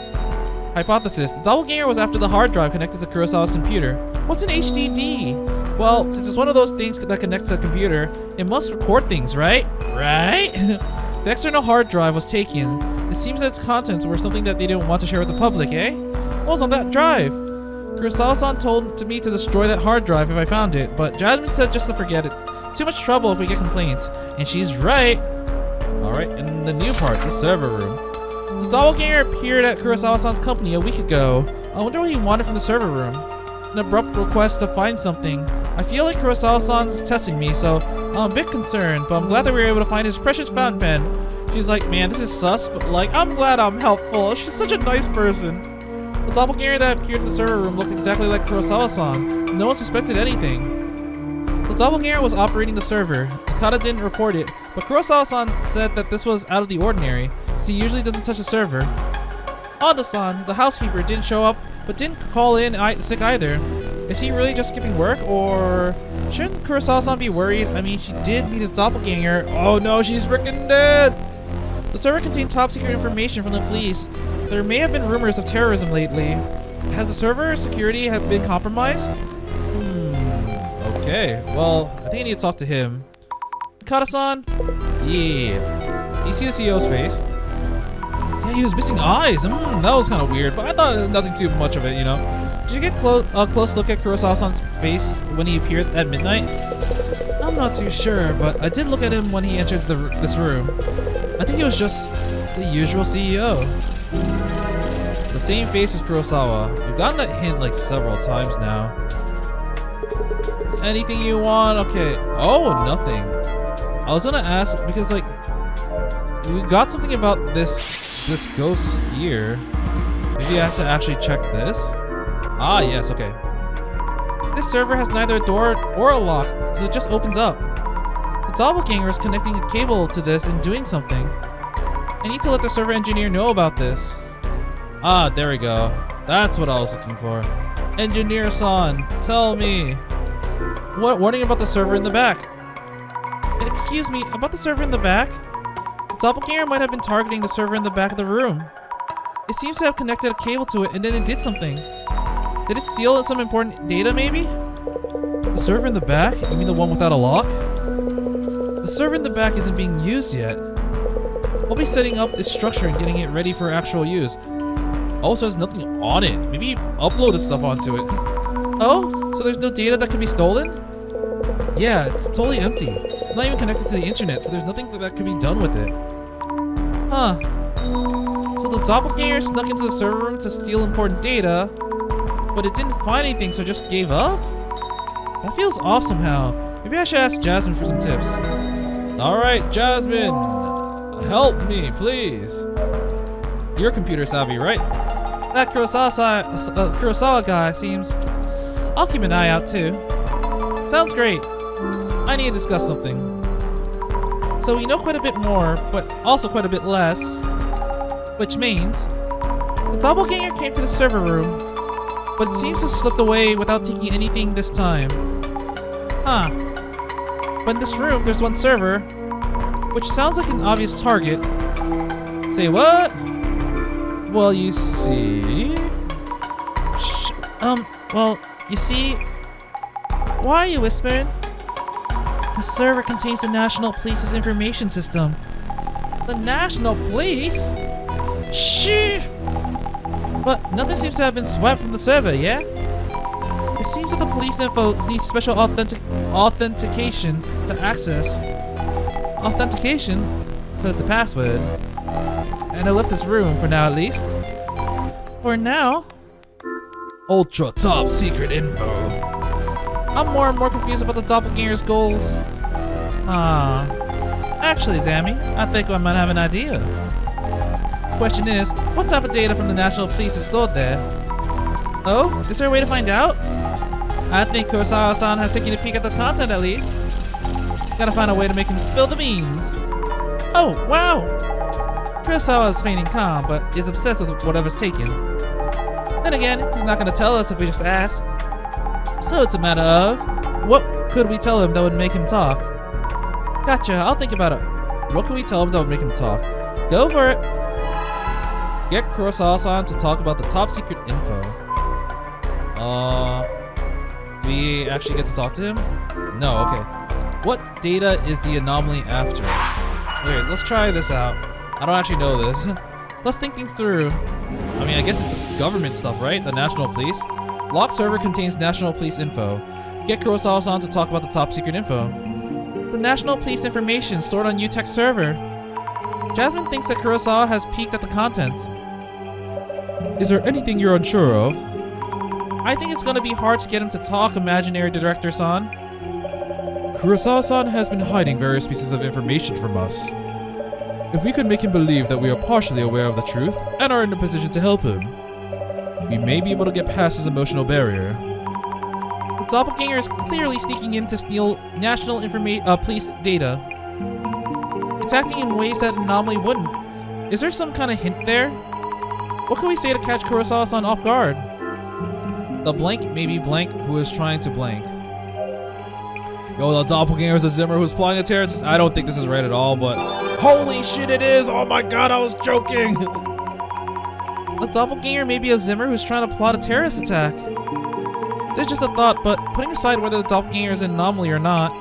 Hypothesis. The doppelganger was after the hard drive connected to Kurosawa's computer. What's an HDD? Well, since it's one of those things that connect to the computer, it must record things, right? Right? The external hard drive was taken. It seems that its contents were something that they didn't want to share with the public, eh? What was on that drive? Kurosawa-san told me to destroy that hard drive if I found it, but Jasmine said just to forget it. Too much trouble if we get complaints. And she's right. Alright, and the new part, the server room. The doppelganger appeared at Kurosawa-san's company a week ago. I wonder what he wanted from the server room. An abrupt request to find something. I feel like Kurosawa-san's testing me, so I'm a bit concerned, but I'm glad that we were able to find his precious fountain pen. She's like, man, this is sus, but like, I'm glad I'm helpful. She's such a nice person. The doppelganger that appeared in the server room looked exactly like Kurosawa-san. No one suspected anything. The doppelganger was operating the server. Akata didn't report it, but Kurosawa-san said that this was out of the ordinary, since he usually doesn't touch the server. Ada-san, the housekeeper, didn't show up, but didn't call in sick either. Is he really just skipping work, or shouldn't Kurosawa-san be worried? I mean, she did meet his doppelganger. Oh no, she's freaking dead! The server contained top secret information from the police. There may have been rumors of terrorism lately. Has the server security have been compromised? Okay, well, I think I need to talk to him. Kata-san? Yeah. You see the CEO's face? Yeah, he was missing eyes. That was kind of weird, but I thought nothing too much of it, you know? Did you get a close look at Kurosawa-san's face when he appeared at midnight? I'm not too sure, but I did look at him when he entered this room. I think he was just the usual CEO. The same face as Kurosawa. We've gotten that hint like several times now. Anything you want? Okay. Oh, nothing. I was gonna ask because like we got something about this ghost here. Maybe I have to actually check this. Ah, yes. Okay. This server has neither a door or a lock, so it just opens up. The doppelganger is connecting a cable to this and doing something. I need to let the server engineer know about this. Ah, there we go. That's what I was looking for. Engineer-san, tell me. What warning about the server in the back? And excuse me, about the server in the back? The doppelganger might have been targeting the server in the back of the room. It seems to have connected a cable to it and then it did something. Did it steal some important data maybe? The server in the back? You mean the one without a lock? The server in the back isn't being used yet. We'll be setting up its structure and getting it ready for actual use. Also has nothing on it. Maybe upload this stuff onto it. Oh? So there's no data that can be stolen? Yeah, it's totally empty. It's not even connected to the internet, so there's nothing that can be done with it. Huh. So the doppelganger snuck into the server room to steal important data, but it didn't find anything, so it just gave up? That feels off somehow. Maybe I should ask Jasmine for some tips. Alright, Jasmine. Help me, please. You're computer savvy, right? That Kurosawa guy seems... I'll keep an eye out too. Sounds great. I need to discuss something. So we know quite a bit more, but also quite a bit less. Which means... The doppelganger came to the server room, but it seems to have slipped away without taking anything this time. Huh. But in this room, there's one server, which sounds like an obvious target. Say what? Well, you see... well, you see... Why are you whispering? The server contains the National Police's information system. The National Police? Shh! But nothing seems to have been swept from the server, yeah? It seems that the police info needs special authentication to access. Authentication? So it's a password. And I left this room, for now at least. For now? Ultra top secret info. I'm more and more confused about the doppelganger's goals. Actually, Azami, I think I might have an idea. Question is, what type of data from the National Police is stored there? Oh, is there a way to find out? I think Kurosawa-san has taken a peek at the content at least. Gotta find a way to make him spill the beans. Oh, wow! Kurosawa is feigning calm, but is obsessed with whatever's taken. Then again, he's not gonna tell us if we just ask. So it's a matter of, what could we tell him that would make him talk? Gotcha, I'll think about it. What can we tell him that would make him talk? Go for it! Get Kurosawa-san to talk about the top secret info. Do we actually get to talk to him? No, okay. What data is the anomaly after? Here, let's try this out. I don't actually know this. Let's think things through. I mean, I guess it's government stuff, right? The National Police. Locked server contains National Police info. Get Kurosawa-san to talk about the top secret info. The National Police information stored on UTech server. Jasmine thinks that Kurosawa has peeked at the contents. Is there anything you're unsure of? I think it's gonna be hard to get him to talk, imaginary director-san. Kurosawa-san has been hiding various pieces of information from us. If we could make him believe that we are partially aware of the truth and are in a position to help him, we may be able to get past his emotional barrier. The doppelganger is clearly sneaking in to steal national police data. It's acting in ways that an anomaly wouldn't. Is there some kind of hint there? What can we say to catch Kurosawa-san off guard? The blank may be blank who is trying to blank. Yo, the doppelganger is a Zimmer who's plotting a terrorist. I don't think this is right at all, but holy shit, it is! Oh my god, I was joking! The doppelganger may be a Zimmer who's trying to plot a terrorist attack. It's just a thought, but putting aside whether the doppelganger is an anomaly or not,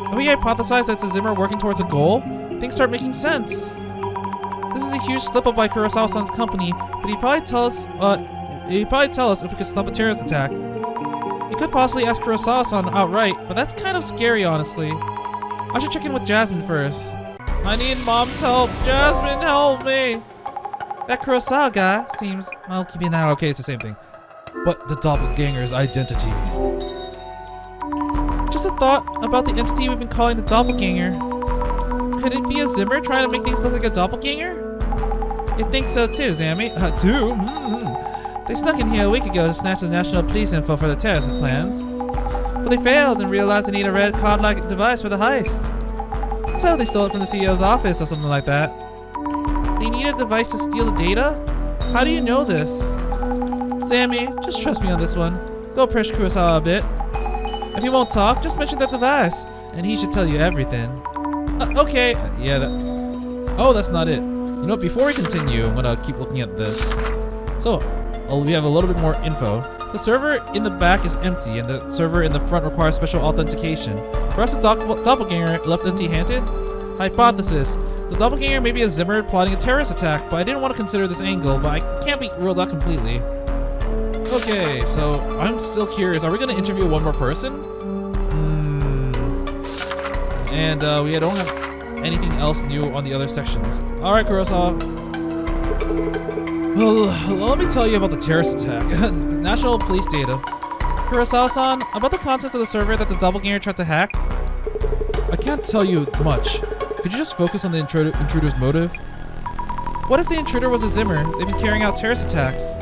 if we hypothesize that it's a Zimmer working towards a goal, things start making sense. This is a huge slip-up by Kurosawa-san's company, but he'd probably tell us if we could stop a terrorist attack. He could possibly ask Kurosawa-san outright, but that's kind of scary, honestly. I should check in with Jasmine first. I need Mom's help. Jasmine, help me! That Kurosawa guy seems... I'll keep an eye out. Okay, it's the same thing. But the doppelganger's identity. Just a thought about the entity we've been calling the doppelganger. Could it be a Zimmer trying to make things look like a doppelganger? You think so too, Zami? Too? They snuck in here a week ago to snatch the national police info for the terrorist plans. But they failed and realized they need a red card-like device for the heist. So they stole it from the CEO's office or something like that. They need a device to steal the data? How do you know this? Zami, just trust me on this one. Go push Kurosawa a bit. If he won't talk, just mention that device, and he should tell you everything. Okay. Yeah, oh, that's not it. You know, before we continue, I'm gonna keep looking at this. So, we have a little bit more info. The server in the back is empty, and the server in the front requires special authentication. Perhaps the doppelganger left empty-handed? Hypothesis. The doppelganger may be a Zimmer plotting a terrorist attack, but I didn't want to consider this angle, but I can't be ruled out completely. Okay, so I'm still curious. Are we going to interview one more person? And we don't have anything else new on the other sections. Alright, Kurosawa. Well, let me tell you about the terrorist attack. National police data. Kurosawa-san, about the contents of the server that the doppelganger tried to hack? I can't tell you much. Could you just focus on the intruder's motive? What if the intruder was a Zimmer? They've been carrying out terrorist attacks.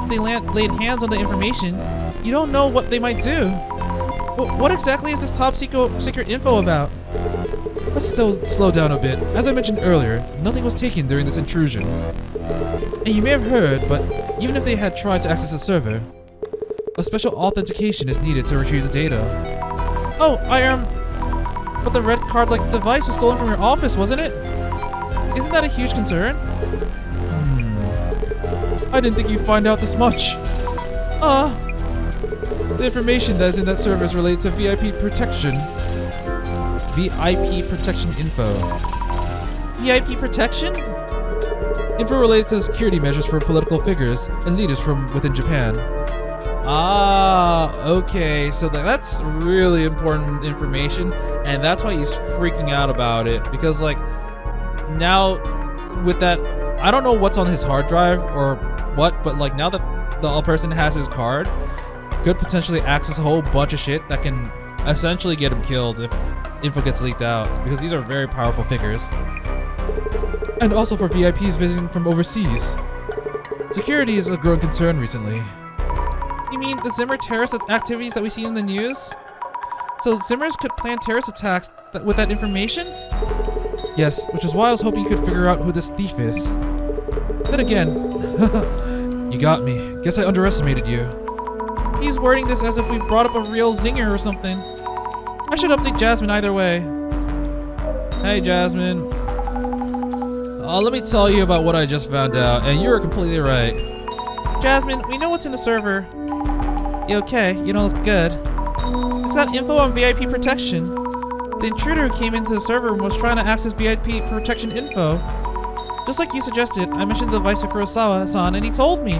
They laid hands on the information. You don't know what they might do. What exactly is this top secret info about? Let's still slow down a bit. As I mentioned earlier, nothing was taken during this intrusion. And you may have heard, but even if they had tried to access the server, a special authentication is needed to retrieve the data. Oh, but the red card-like device was stolen from your office, wasn't it? Isn't that a huge concern? I didn't think you'd find out this much. The information that is in that server is related to VIP protection. VIP protection info. VIP protection? Info related to the security measures for political figures and leaders from within Japan. Okay, so that's really important information, and that's why he's freaking out about it, because like now with that, I don't know what's on his hard drive or what, but like now that the person has his card, could potentially access a whole bunch of shit that can essentially get him killed if info gets leaked out, because these are very powerful figures. And also for VIPs visiting from overseas. Security is a growing concern recently. You mean the Zimmer terrorist activities that we see in the news? So Zimmers could plan terrorist attacks with that information? Yes, which is why I was hoping you could figure out who this thief is. Then again, you got me. Guess I underestimated you. He's wording this as if we brought up a real zinger or something. I should update Jasmine either way. Hey Jasmine. Let me tell you about what I just found out, and you were completely right. Jasmine, we know what's in the server. You okay? You don't look good. It's got info on VIP protection. The intruder who came into the server was trying to access VIP protection info. Just like you suggested, I mentioned the device to Kurosawa-san and he told me.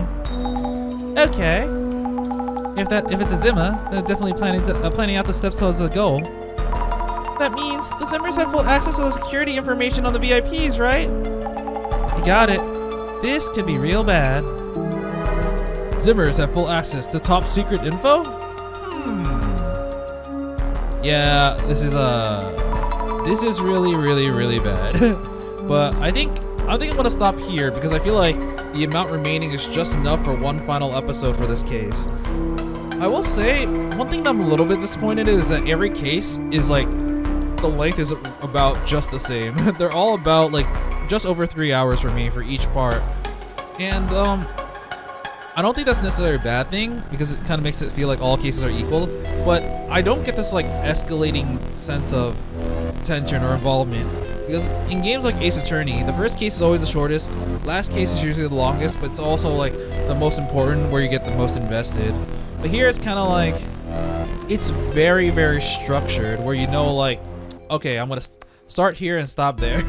Okay. If it's a Zimmer, then definitely planning out the steps towards the goal. That means the Zimmers have full access to the security information on the VIPs, right? You got it. This could be real bad. Zimmers have full access to top secret info? Yeah, this is really, really, really bad. But I think I'm gonna stop here because I feel like the amount remaining is just enough for one final episode for this case. I will say, one thing that I'm a little bit disappointed in is that every case is like, the length is about just the same. They're all about like just over 3 hours for me for each part. And I don't think that's necessarily a bad thing because it kind of makes it feel like all cases are equal, but I don't get this like escalating sense of tension or involvement. Because in games like Ace Attorney, the first case is always the shortest, last case is usually the longest, but it's also like the most important where you get the most invested. But here it's kind of like, it's very, very structured where you know like, okay, I'm gonna start here and stop there.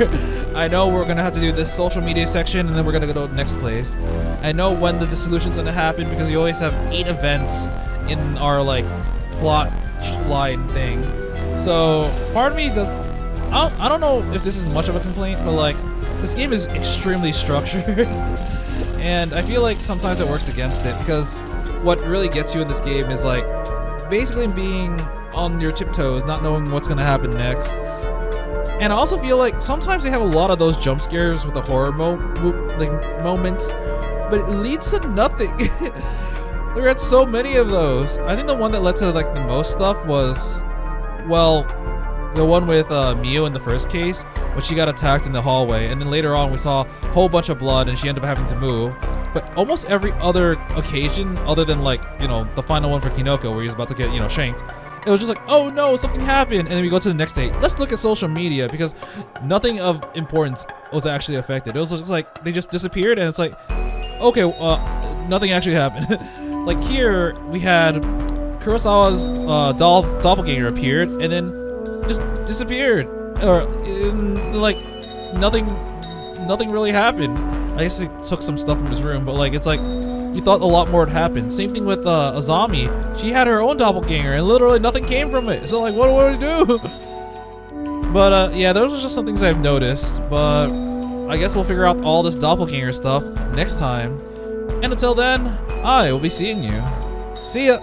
I know we're gonna have to do this social media section and then we're gonna go to the next place. I know when the dissolution's gonna happen because you always have 8 events in our like plot line thing. So part of me does, I don't know if this is much of a complaint, but like this game is extremely structured and I feel like sometimes it works against it because what really gets you in this game is like basically being on your tiptoes, not knowing what's gonna happen next. And I also feel like sometimes they have a lot of those jump scares with the horror moments, but it leads to nothing. There are so many of those. I think the one that led to like the most stuff was, well, the one with Mio in the first case, when she got attacked in the hallway, and then later on we saw a whole bunch of blood and she ended up having to move. But almost every other occasion, other than like, you know, the final one for Kinoko where he's about to get, you know, shanked, it was just like, oh no, something happened, and then we go to the next day. Let's look at social media because nothing of importance was actually affected. It was just like they just disappeared, and it's like, okay, nothing actually happened. Like here, we had Kurosawa's doppelganger appeared and then just disappeared, or like nothing really happened. I guess he took some stuff from his room, but like it's like you thought a lot more had happened. Same thing with Azami. She had her own doppelganger and literally nothing came from it. So like, what do I do? But yeah, those are just some things I've noticed. But I guess we'll figure out all this doppelganger stuff next time. And until then, I will be seeing you. See ya!